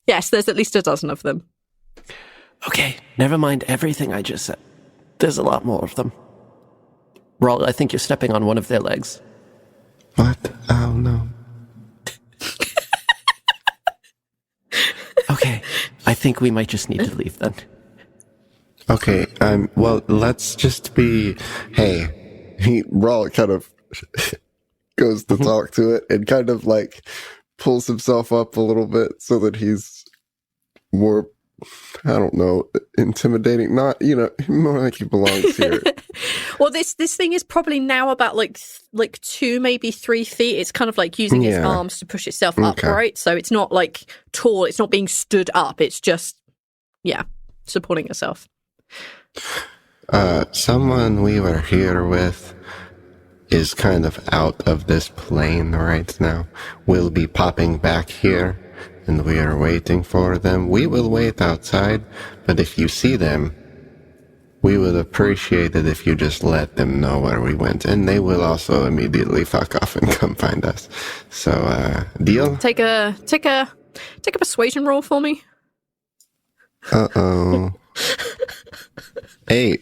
Yes, there's at least a dozen of them. Okay, never mind everything I just said. There's a lot more of them. Rhal, I think you're stepping on one of their legs. What? Oh, no. Okay, I think we might just need to leave then. Okay, well, let's just be... Hey, Rhal kind of goes to talk to it and kind of, like, pulls himself up a little bit so that he's more, I don't know, intimidating. Not, more like he belongs here. Well, this thing is probably now about like 2, maybe 3 feet. It's kind of like using its arms to push itself up, right? So it's not like tall. It's not being stood up. It's just, supporting itself. Someone we were here with is kind of out of this plane right now. We'll be popping back here, and we are waiting for them. We will wait outside, but if you see them, we would appreciate it if you just let them know where we went, and they will also immediately fuck off and come find us. So, deal? Take a persuasion roll for me. Uh-oh. 8.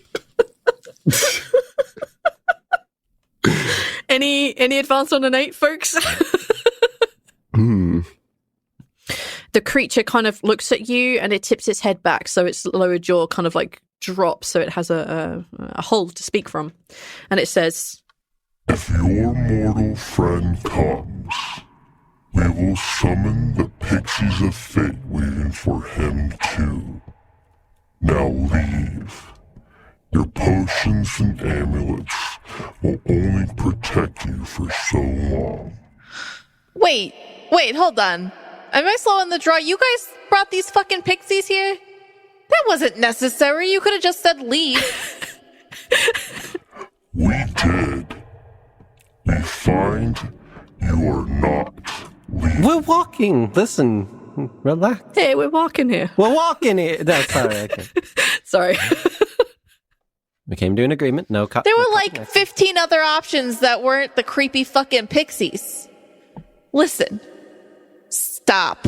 Any advance on an 8, folks? The creature kind of looks at you and it tips its head back, so its lower jaw kind of like drops, so it has a hole to speak from, and it says, If your mortal friend comes, we will summon the pixies of fate waiting for him too. Now leave. Your potions and amulets will only protect you for so long. Wait, hold on. Am I slow in the draw? You guys brought these fucking pixies here? That wasn't necessary. You could have just said leave. We did. We find you are not leaving. We're walking. Listen, relax. hey, we're walking here. We're walking here. That's sorry. Okay. Sorry. We came to an agreement. No cut. There were like 15 other options that weren't the creepy fucking pixies. Listen. Stop.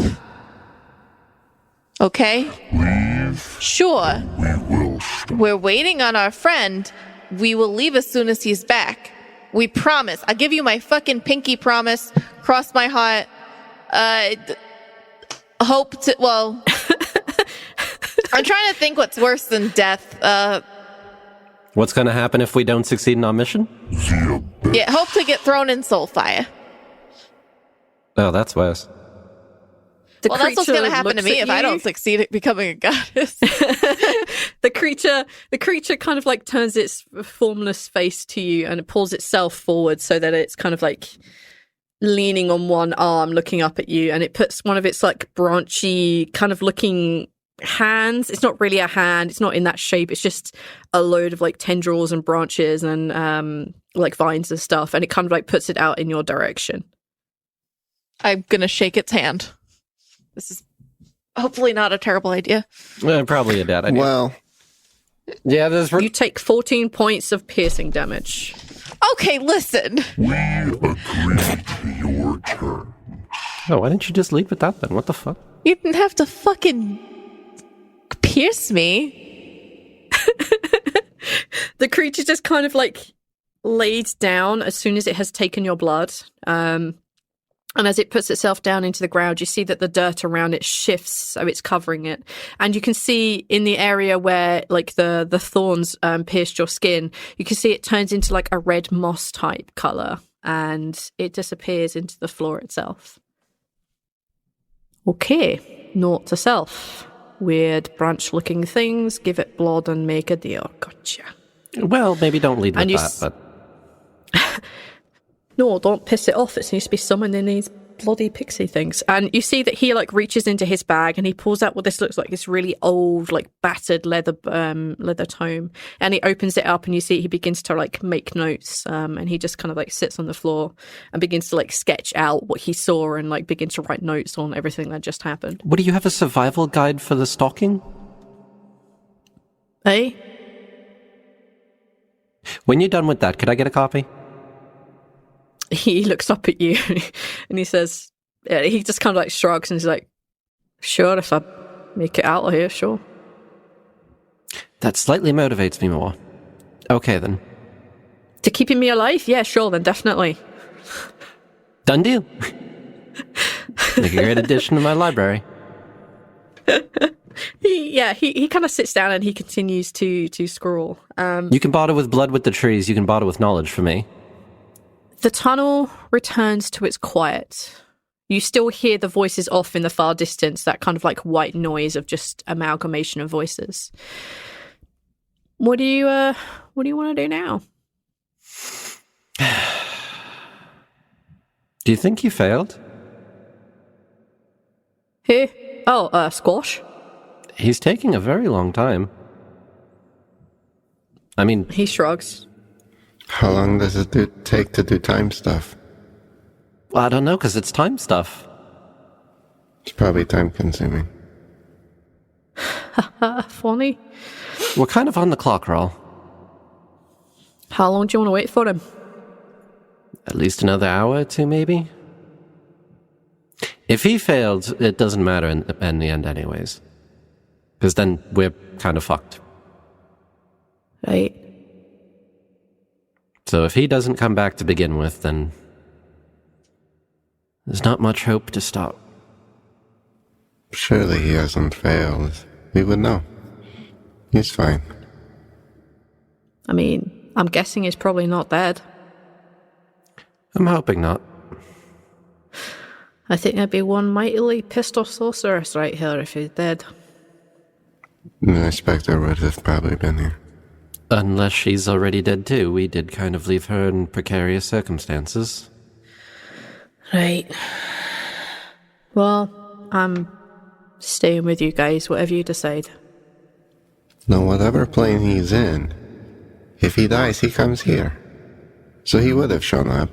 Okay? Leave. Sure. We will stop. We're waiting on our friend. We will leave as soon as he's back. We promise. I'll give you my fucking pinky promise. Cross my heart. Hope to, well... I'm trying to think what's worse than death. What's going to happen if we don't succeed in our mission? Yeah, hope to get thrown in soul fire. Oh, that's worse. The Well, that's what's creature going to happen to looks me at if I you. don't succeed at becoming a goddess. The creature kind of like turns its formless face to you and it pulls itself forward so that it's kind of like leaning on one arm, looking up at you, and it puts one of its like branchy kind of looking hands. It's not really a hand. It's not in that shape. It's just a load of like tendrils and branches and like vines and stuff, and it kind of like puts it out in your direction. I'm going to shake its hand. This is hopefully not a terrible idea. Probably a bad idea. Well, yeah, there's... You take 14 points of piercing damage. Okay, listen. We agree to your term. Oh, why didn't you just lead with that then? What the fuck? You didn't have to fucking pierce me. The creature just kind of like lays down as soon as it has taken your blood. And as it puts itself down into the ground, you see that the dirt around it shifts, so it's covering it. And you can see in the area where like the thorns pierced your skin, you can see it turns into like a red moss type color, and it disappears into the floor itself. Okay, note to self. Weird branch-looking things, give it blood and make a deal. Gotcha. Well, maybe don't lead with And you that, but... No, don't piss it off. It seems to be summoning these bloody pixie things. And you see that he like reaches into his bag and he pulls out what this looks like, this really old, like battered leather tome. And he opens it up and you see he begins to like make notes. And he just kind of like sits on the floor and begins to like sketch out what he saw and like begin to write notes on everything that just happened. What, do you have a survival guide for the stalking? Eh? When you're done with that, could I get a copy? He looks up at you and he says, he just kind of like shrugs and he's like, sure, if I make it out of here, sure. That slightly motivates me more. Okay, then. To keeping me alive? Yeah, sure, then definitely. Done deal. Make a great addition to my library. He kind of sits down and he continues to scroll. You can barter with blood with the trees. You can barter with knowledge for me. The tunnel returns to its quiet. You still hear the voices off in the far distance, that kind of like white noise of just amalgamation of voices. What do you want to do now? Do you think you failed? Who? Oh, Squash? He's taking a very long time. I mean... He shrugs. How long does it take to do time stuff? Well, I don't know, because it's time stuff. It's probably time consuming. Funny. We're kind of on the clock, Rhal. How long do you want to wait for him? At least another hour or two, maybe? If he failed, it doesn't matter in the end anyways. Because then we're kind of fucked. Right. So if he doesn't come back to begin with, then there's not much hope to stop. Surely he hasn't failed. We would know. He's fine. I mean, I'm guessing he's probably not dead. I'm hoping not. I think there'd be one mightily pissed off sorceress right here if he's dead. The inspector would have probably been here. Unless she's already dead too. We did kind of leave her in precarious circumstances. Right. Well, I'm staying with you guys, whatever you decide. No, whatever plane he's in, if he dies, he comes here. So he would have shown up.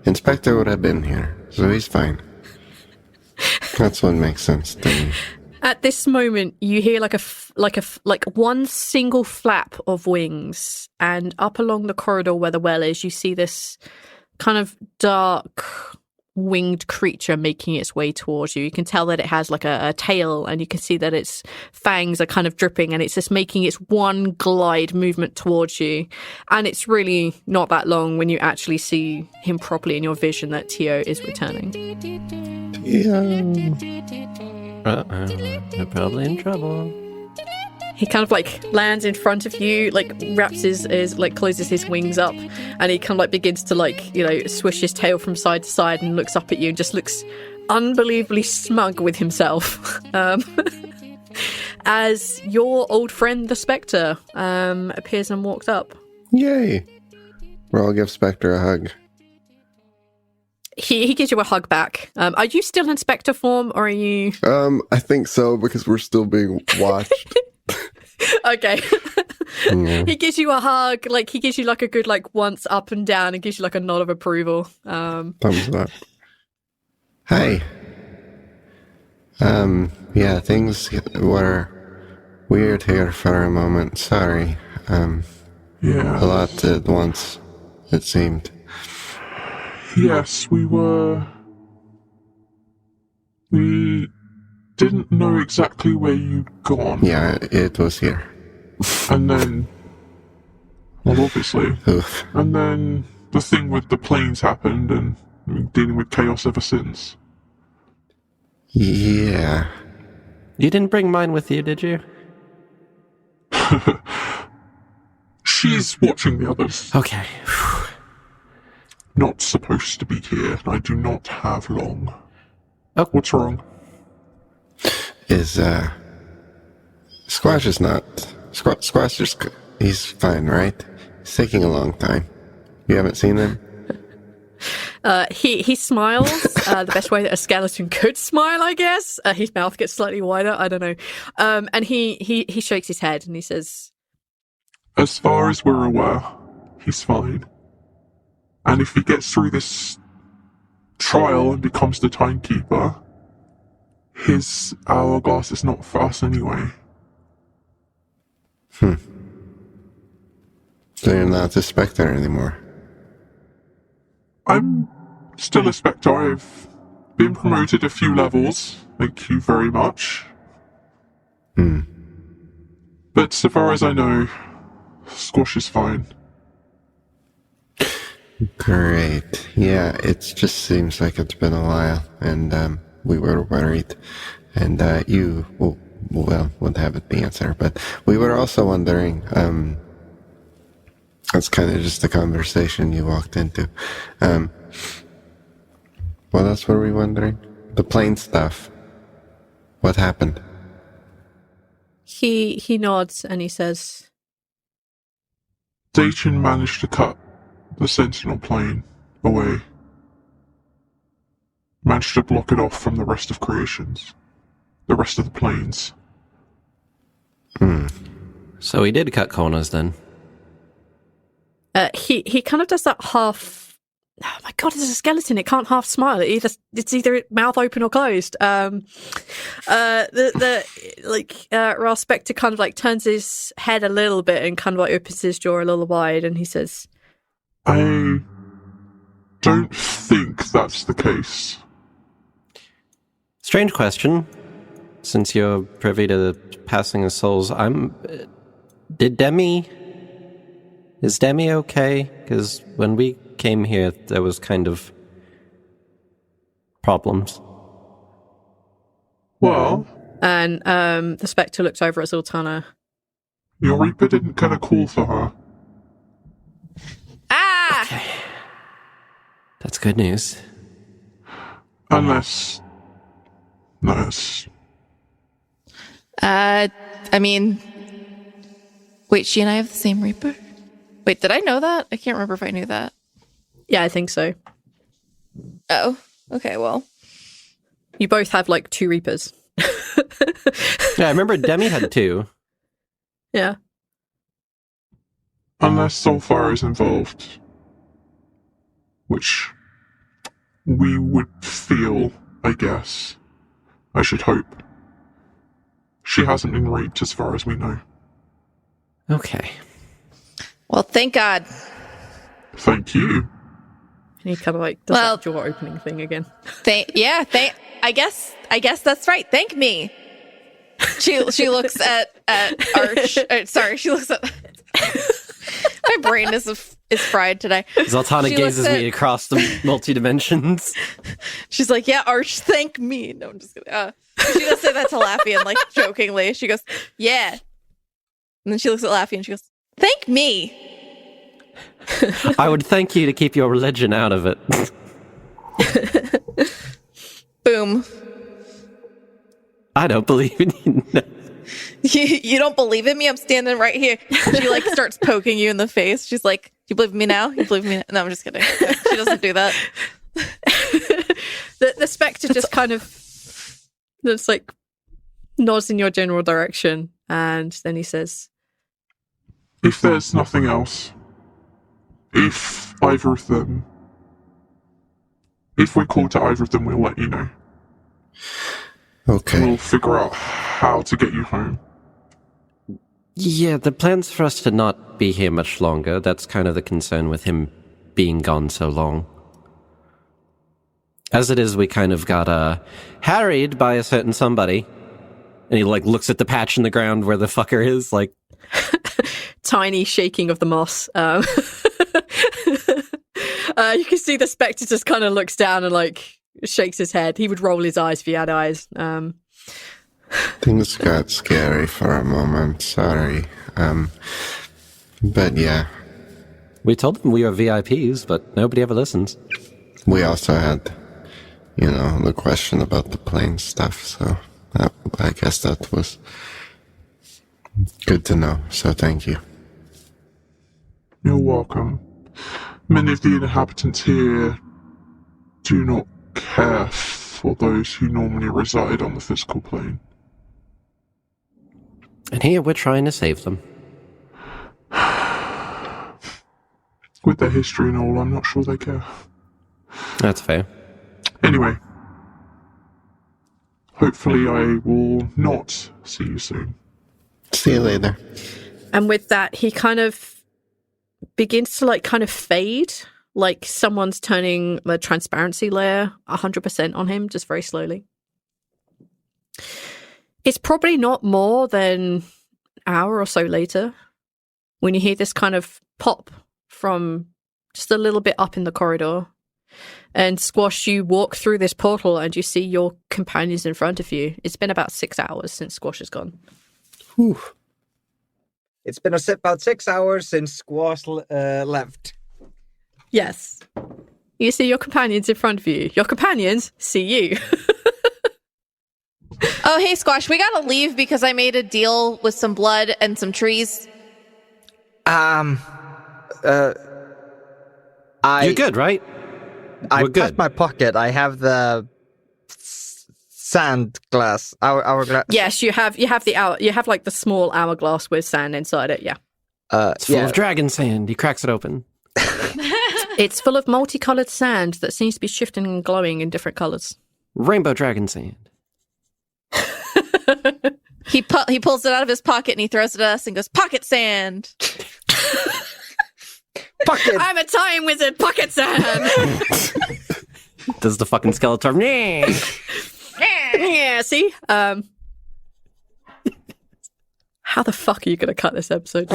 Inspector would have been here, so he's fine. That's what makes sense to me. At this moment, you hear like one single flap of wings, and up along the corridor where the well is, you see this kind of dark winged creature making its way towards you. You can tell that it has like a tail, and you can see that its fangs are kind of dripping, and it's just making its one glide movement towards you. And it's really not that long when you actually see him properly in your vision that Tio is returning. Yeah. Uh-oh, you're probably in trouble. he kind of like lands in front of you, like wraps his like closes his wings up, and he kind of like begins to like, you know, swish his tail from side to side and looks up at you and just looks unbelievably smug with himself. As your old friend the Spectre appears and walks up. Yay! Rhal gives Spectre a hug. He gives you a hug back. Are you still in Spectre form, or are you... I think so, because we're still being watched. Okay. Yeah. He gives you a hug, like he gives you like a good like once up and down and gives you like a nod of approval. Thumbs up. Hi. Yeah, things were weird here for a moment. Sorry. Yeah. A lot at once, it seemed. Yes, we didn't know exactly where you'd gone. Yeah, it was here. And then, well, obviously. Oof. And then the thing with the planes happened, and we've been dealing with chaos ever since. Yeah. You didn't bring mine with you, did you? She's watching the others. Okay. Not supposed to be here. I do not have long. Oh. What's wrong? Squash is not... Squash just... He's fine, right? It's taking a long time. You haven't seen him? He smiles the best way that a skeleton could smile, I guess. His mouth gets slightly wider. I don't know. And he shakes his head and he says, As far as we're aware, he's fine. And if he gets through this trial and becomes the timekeeper, his hourglass is not for us anyway. So you're not a Spectre anymore? I'm still a Spectre. I've been promoted a few levels. Thank you very much. But so far as I know, Squash is fine. Great. Yeah, it just seems like it's been a while, and we were worried. And you, well, would have the answer, but we were also wondering, that's kind of just the conversation you walked into. What else were we wondering? The plane stuff. What happened? he nods and he says, Dayton managed to cut the Sentinel plane away. Managed to block it off from the rest of creations. The rest of the planes. So he did cut corners then. he kind of does that half... Oh my god, it's a skeleton. It can't half smile. It's either mouth open or closed. Rhal Spectre kind of like turns his head a little bit and kind of like opens his jaw a little wide, and he says, I don't think that's the case. Strange question. Since you're privy to the passing of souls, Is Demi okay? Because when we came here, there was kind of problems. Well, and the Spectre looks over at Zaltanna. your Reaper didn't get a call for her. Ah! Okay. That's good news. Unless... I mean... Wait, she and I have the same Reaper? Wait, did I know that? I can't remember if I knew that. Yeah, I think so. Oh, okay, well. You both have like 2 Reapers. Yeah, I remember Demi had 2. Yeah. Unless Soulfire is involved. Which we would feel, I guess. I should hope. She hasn't been raped as far as we know. Okay. Well, thank God. Thank you. And he kind of like does Well- that jaw opening thing again. I guess that's right. Thank me. She looks at Arch. She looks at. My brain is fried today. Zaltanna She gazes looks at- me across the multi-dimensions. She's like, "Yeah, Arch, thank me." No, I'm just kidding. She does say that to Laffian, like jokingly. She goes, "Yeah, And then she looks at Laffy and she goes, "Thank me." I would thank you to keep your religion out of it. Boom. I don't believe in you. No. You don't believe in me? I'm standing right here. She like starts poking you in the face. She's like, "Do you believe me now? You believe me now?" No, I'm just kidding. She doesn't do that. The spectre just kind of just like nods in your general direction, and then he says, If there's nothing else, if either of them, if we're called to either of them, we'll let you know. Okay. We'll figure out how to get you home. Yeah, the plan's for us to not be here much longer. That's kind of the concern with him being gone so long. As it is, we kind of got harried by a certain somebody. And he like looks at the patch in the ground where the fucker is, like tiny shaking of the moss. You can see the spectre just kind of looks down and like shakes his head. He would roll his eyes if he had eyes. Things got scary for a moment. Sorry. But yeah. We told them we were VIPs, but nobody ever listens. We also had, the question about the plane stuff, so I guess that was good to know, so thank you. You're welcome. Many of the inhabitants here do not care for those who normally reside on the physical plane. And here we're trying to save them. With their history and all, I'm not sure they care. That's fair. Anyway, hopefully I will not see you soon. See you later. And with that, he kind of begins to like kind of fade, like someone's turning the transparency layer 100% on him, just very slowly. It's probably not more than an hour or so later when you hear this kind of pop from just a little bit up in the corridor. And Squash, you walk through this portal and you see your companions in front of you. It's been about 6 hours since Squash has gone. Whew. It's been about 6 hours since Squash left. Yes. You see your companions in front of you. Your companions see you. Oh, hey, Squash, we gotta leave because I made a deal with some blood and some trees. You're good, right? I We're good. passed my pocket. I have the sand glass. Hourglass. Yes, you have the hour. You have like the small hourglass with sand inside it. Yeah. It's full of dragon sand. He cracks it open. It's full of multicolored sand that seems to be shifting and glowing in different colors. Rainbow dragon sand. He pulls it out of his pocket and he throws it at us and goes, "Pocket sand." Pocket. I'm a time wizard. Pocket sand. Does the fucking skeleton? Yeah. See. How the fuck are you going to cut this episode?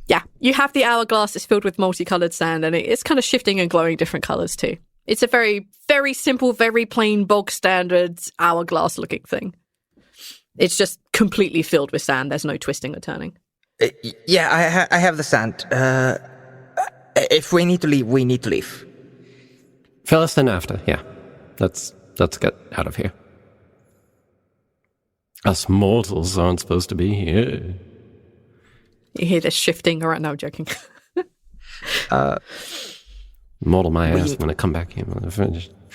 Yeah, you have the hourglass. It's filled with multicolored sand, and it's kind of shifting and glowing different colors too. It's a very, very simple, very plain, bog standard hourglass-looking thing. It's just completely filled with sand. There's no twisting or turning. Yeah, I have the sand. If we need to leave, we need to leave. Fill us in after. Yeah, let's get out of here. Us mortals aren't supposed to be here. You hear this shifting around. No, I'm joking. Mortal my ass. I'm gonna come back here.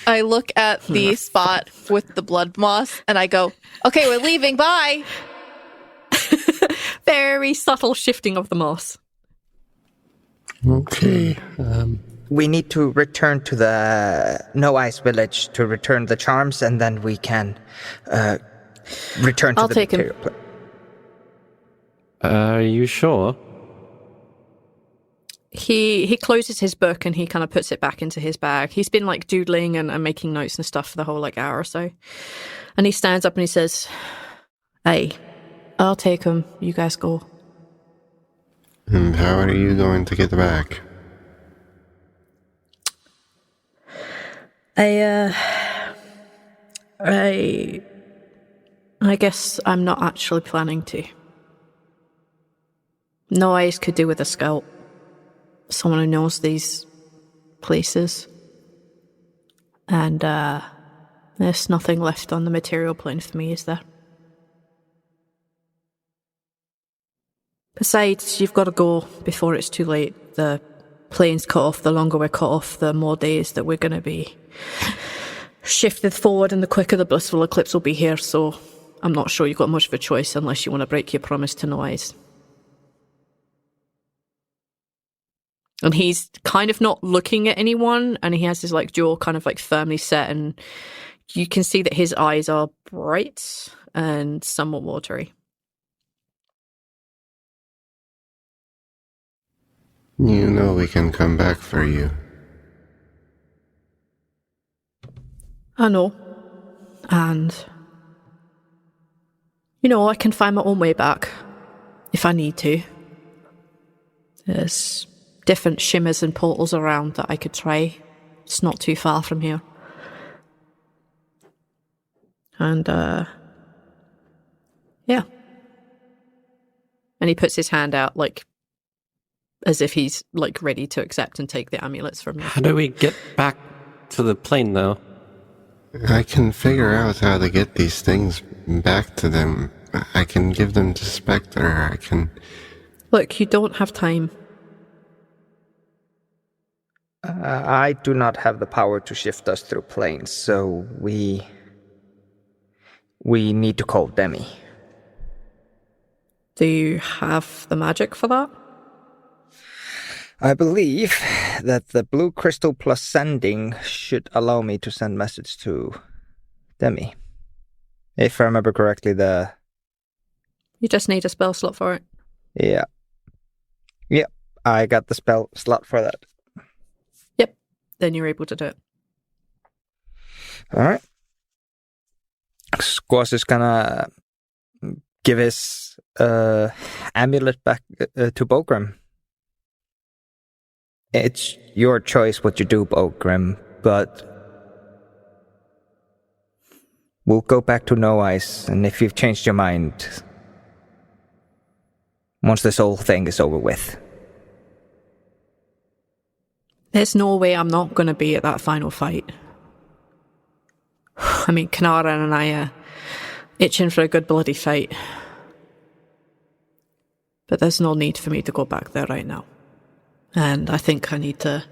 I look at the spot with the blood moss and I go, "Okay, we're leaving. Bye." Very subtle shifting of the moss. Okay. We need to return to the No Ice Village to return the charms, and then we can return to I'll the take him. material plane. Are you sure? He closes his book and he kind of puts it back into his bag. He's been like doodling and making notes and stuff for the whole like hour or so. And he stands up and he says, "Hey, I'll take him. You guys go." And how are you going to get back? I guess I'm not actually planning to. Noise could do with a scout. Someone who knows these places. And there's nothing left on the material plane for me, is there? Besides, you've got to go before it's too late. The plane's cut off. The longer we're cut off, the more days that we're going to be shifted forward, and the quicker the blissful eclipse will be here. So I'm not sure you've got much of a choice unless you want to break your promise to Noise. And he's kind of not looking at anyone, and he has his like jaw kind of like firmly set, and you can see that his eyes are bright and somewhat watery. You know we can come back for you. I know. And, you know, I can find my own way back if I need to. There's different shimmers and portals around that I could try. It's not too far from here. And, yeah. And he puts his hand out, like, as if he's, like, ready to accept and take the amulets from you. How do we get back to the plane, though? I can figure out how to get these things back to them. I can give them to Spectre. I can... Look, you don't have time. I do not have the power to shift us through planes, so we need to call Demi. Do you have the magic for that? I believe that the blue crystal plus sending should allow me to send message to Demi. If I remember correctly, You just need a spell slot for it. Yeah. Yep, I got the spell slot for that. Yep, then you're able to do it. Alright. Squash is gonna give his amulet back to Bogrim. It's your choice what you do, Bogrim, but we'll go back to No Eyes, and if you've changed your mind, once this whole thing is over with. There's no way I'm not going to be at that final fight. I mean, Kanara and I are itching for a good bloody fight. But there's no need for me to go back there right now. And I think I need to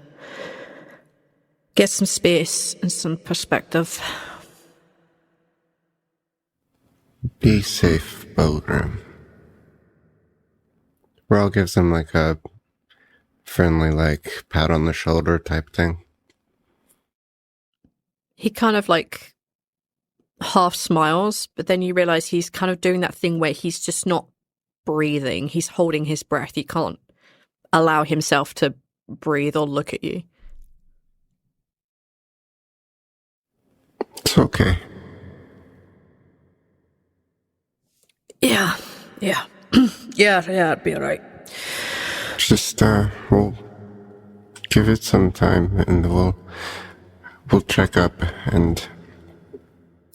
get some space and some perspective. Be safe, Bogrim. Rhal gives him like a friendly, like, pat on the shoulder type thing. He kind of like half smiles, but then you realize he's kind of doing that thing where he's just not breathing. He's holding his breath. He can't allow himself to breathe or look at you. It's okay. Yeah. yeah, it'd be alright. Just, we'll give it some time and we'll check up and...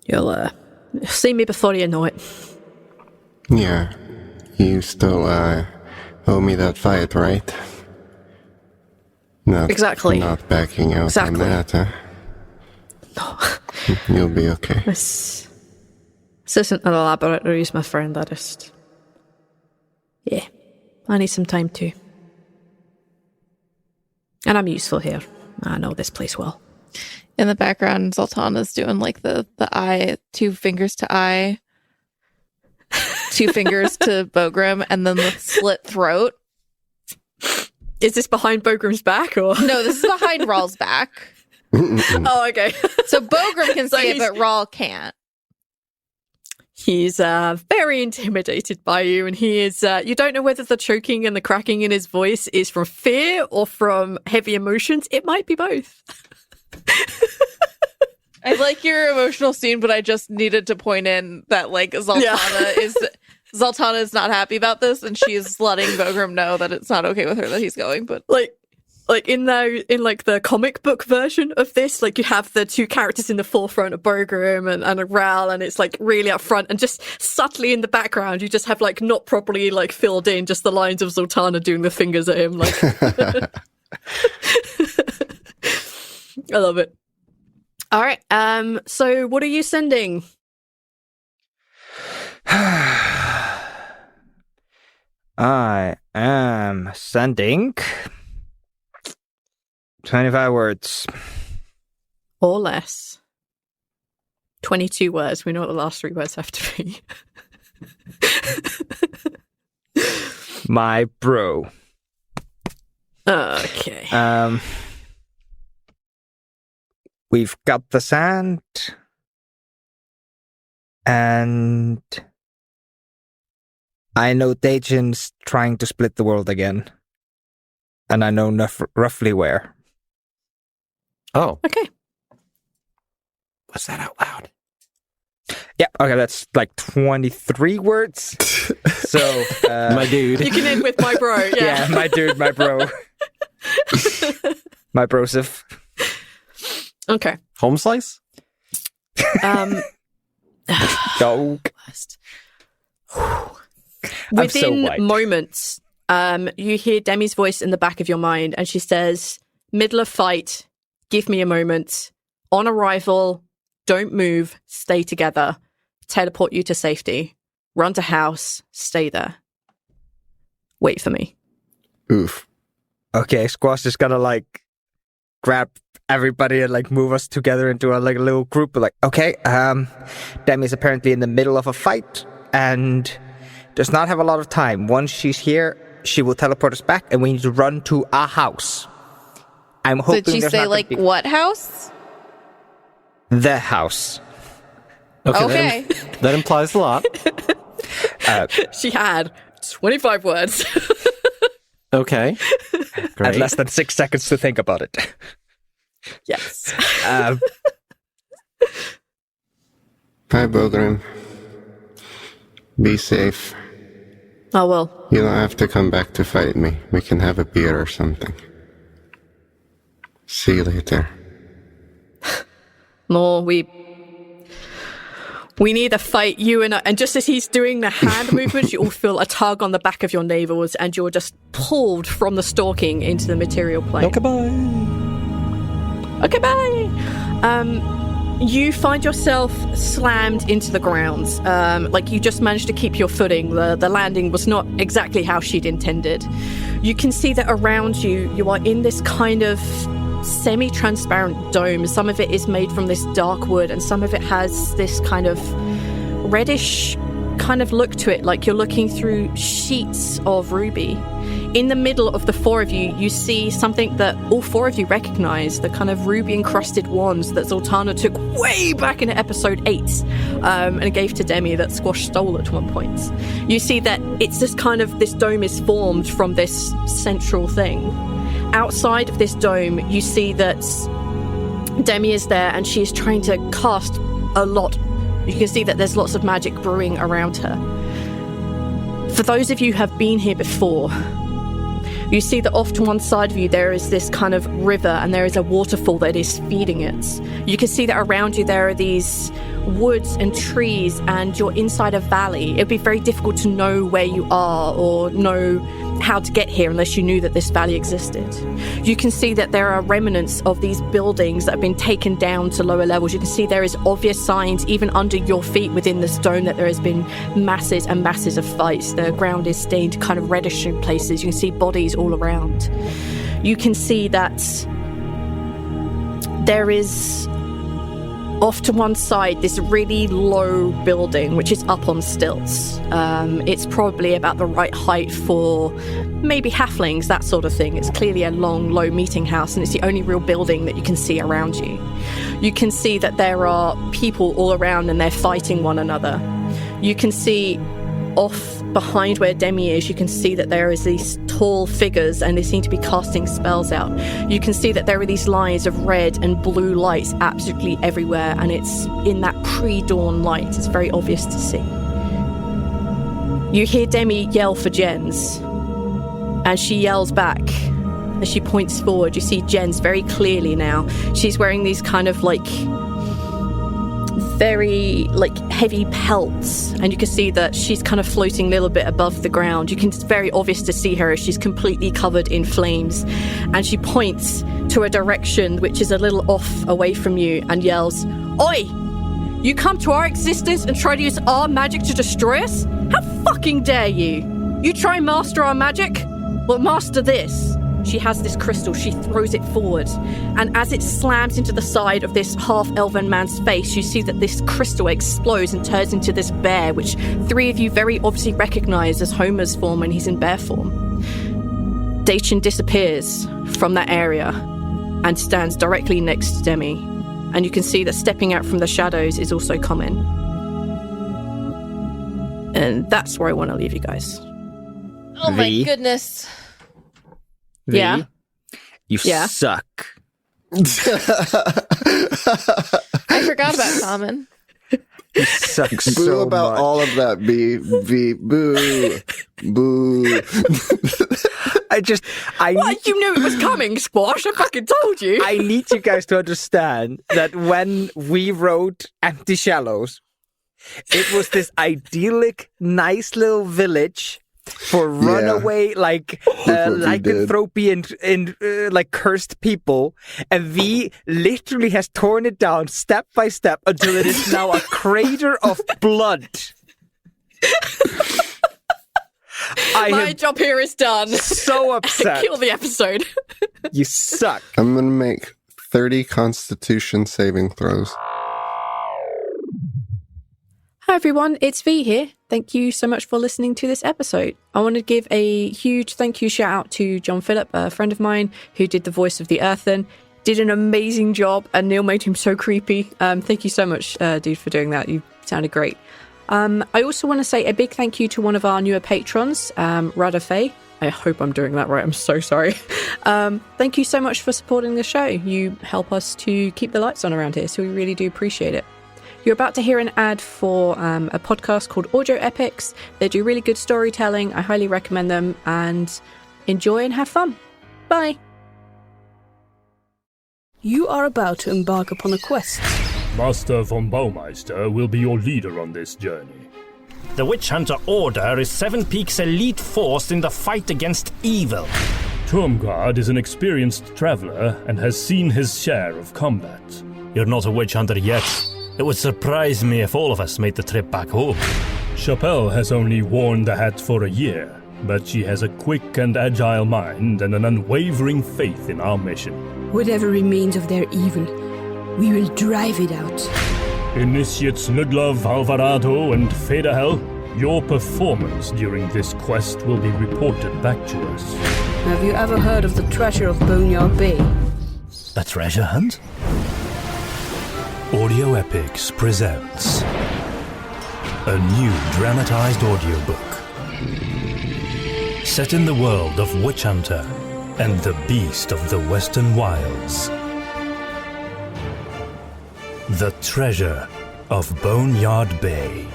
You'll, see me before you know it. Yeah. You still, owe me that fight, right? Exactly. Not backing out on that, huh? No. You'll be okay. This isn't an elaborate ruse, my friend. Yeah, I need some time too. And I'm useful here. I know this place well. In the background, Zaltanna's doing like the eye, 2 fingers to eye, 2 fingers to Bogrim, and then the slit throat. Is this behind Bogrim's back, or? No, this is behind Rhal's back. Oh, okay. So Bogrim can So see it, but Rhal can't. He's very intimidated by you, and he is. You don't know whether the choking and the cracking in his voice is from fear or from heavy emotions. It might be both. I like your emotional scene, but I just needed to point in that like Zaltanna is not happy about this, and she is letting Bogrim know that it's not okay with her that he's going. But like, like in the comic book version of this, like you have the two characters in the forefront of Bogrim and Rhal, and it's like really up front, and just subtly in the background you just have like not properly like filled in just the lines of Zaltanna doing the fingers at him. Like I love it. All right. So what are you sending? I am sending 25 words. Or less. 22 words. We know what the last 3 words have to be. My bro. Okay. We've got the sand. And I know Dajin's trying to split the world again. And I know roughly where. Oh. Okay. Was that out loud? Yeah, okay, that's like 23 words. So, my dude. You can end with my bro, yeah. Yeah, my dude, my bro. My brosif. Okay. Home slice? Dog. Within white. moments, you hear Demi's voice in the back of your mind, and she says, middle of fight, give me a moment. On arrival, don't move, stay together. Teleport you to safety. Run to house, stay there. Wait for me. Oof. Okay, Squash is gonna like grab everybody and like move us together into a like a little group. Like, okay, Demi's apparently in the middle of a fight and does not have a lot of time. Once she's here, she will teleport us back, and we need to run to a house. I'm hoping. Did she there's say not like gonna be what house? the house? Okay. That implies a lot. She had 25 words. Okay. And Great. less than 6 seconds to think about it. Yes. Hi, Bogrim. Be safe. Oh, well. You don't have to come back to fight me. We can have a beer or something. See you later. No, we need a fight, you and I. And just as he's doing the hand movements, you all feel a tug on the back of your navels, and you're just pulled from the stalking into the material plane. Okay, bye. Okay, bye. You find yourself slammed into the ground. Like you just managed to keep your footing. The landing was not exactly how she'd intended. You can see that around you, you are in this kind of semi-transparent dome. Some of it is made from this dark wood, and some of it has this kind of reddish kind of look to it, like you're looking through sheets of ruby. In the middle of the four of you, you see something that all four of you recognize, the kind of ruby-encrusted wands that Zaltanna took way back in episode 8 and gave to Demi that Squash stole at one point. You see that it's this dome is formed from this central thing. Outside of this dome, you see that Demi is there, and she is trying to cast a lot. You can see that there's lots of magic brewing around her. For those of you who have been here before, you see that off to one side of you there is this kind of river, and there is a waterfall that is feeding it. You can see that around you there are these woods and trees, and you're inside a valley. It'd be very difficult to know where you are or know how to get here unless you knew that this valley existed. You can see that there are remnants of these buildings that have been taken down to lower levels. You can see there is obvious signs even under your feet within the stone that there has been masses and masses of fights. The ground is stained kind of reddish in places. You can see bodies all around. You can see that there is off to one side this really low building which is up on stilts. It's probably about the right height for maybe halflings, that sort of thing. It's clearly a long, low meeting house, and it's the only real building that you can see around you. You can see that there are people all around, and they're fighting one another. You can see off behind where Demi is, you can see that there is these tall figures, and they seem to be casting spells out. You can see that there are these lines of red and blue lights absolutely everywhere, and it's in that pre-dawn light. It's very obvious to see. You hear Demi yell for Jens, and she yells back, As she points forward, you see Jen's very clearly now. She's wearing these kind of like very like heavy pelts, and you can see that she's kind of floating a little bit above the ground. It's very obvious to see her as she's completely covered in flames, and she points to a direction which is a little off away from you and yells, "Oi! You come to our existence and try to use our magic to destroy us? How fucking dare you! You try and master our magic? Well, master this." She has this crystal, she throws it forward, and as it slams into the side of this half-elven man's face, you see that this crystal explodes and turns into this bear, which three of you very obviously recognize as Homer's form when he's in bear form. Dacian disappears from that area and stands directly next to Demi, and you can see that stepping out from the shadows is also Common. And that's where I want to leave you guys. Oh my goodness. V, Yeah. You Yeah. suck. I forgot about Common. You suck Boo so about much. all of that. Boo. Boo. What? You knew it was coming, Squash. I fucking told you. I need you guys to understand that when we wrote Empty Shallows, it was this idyllic, nice little village for runaway, lycanthropy and like cursed people, and V literally has torn it down step by step until it is now a crater of blood. My job here is done. So upset. Kill the episode. You suck. I'm going to make 30 Constitution saving throws. Hi everyone, it's V here. Thank you so much for listening to this episode. I want to give a huge thank you shout out to Jonphilip, a friend of mine who did the voice of the Earthern. Did an amazing job, and Neil made him so creepy. Thank you so much, dude, for doing that. You sounded great. I also want to say a big thank you to one of our newer patrons, Radafe. I hope I'm doing that right. I'm so sorry. Thank you so much for supporting the show. You help us to keep the lights on around here, so we really do appreciate it. You're about to hear an ad for a podcast called Audio Epics. They do really good storytelling. I highly recommend them, and enjoy and have fun. Bye. You are about to embark upon a quest. Master von Baumeister will be your leader on this journey. The Witch Hunter Order is Seven Peaks' elite force in the fight against evil. Turmgard is an experienced traveler and has seen his share of combat. You're not a witch hunter yet. It would surprise me if all of us made the trip back home. Chapelle has only worn the hat for a year, but she has a quick and agile mind and an unwavering faith in our mission. Whatever remains of their evil, we will drive it out. Initiates Nudlov, Alvarado, and Fedahel, your performance during this quest will be reported back to us. Have you ever heard of the treasure of Boneyard Bay? A treasure hunt? Audio Epics presents a new dramatized audiobook set in the world of Witch Hunter and the Beast of the Western Wilds. The Treasure of Boneyard Bay.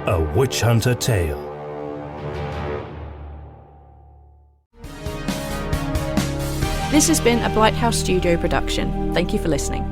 A Witch Hunter tale. This has been a Blighthouse Studio production. Thank you for listening.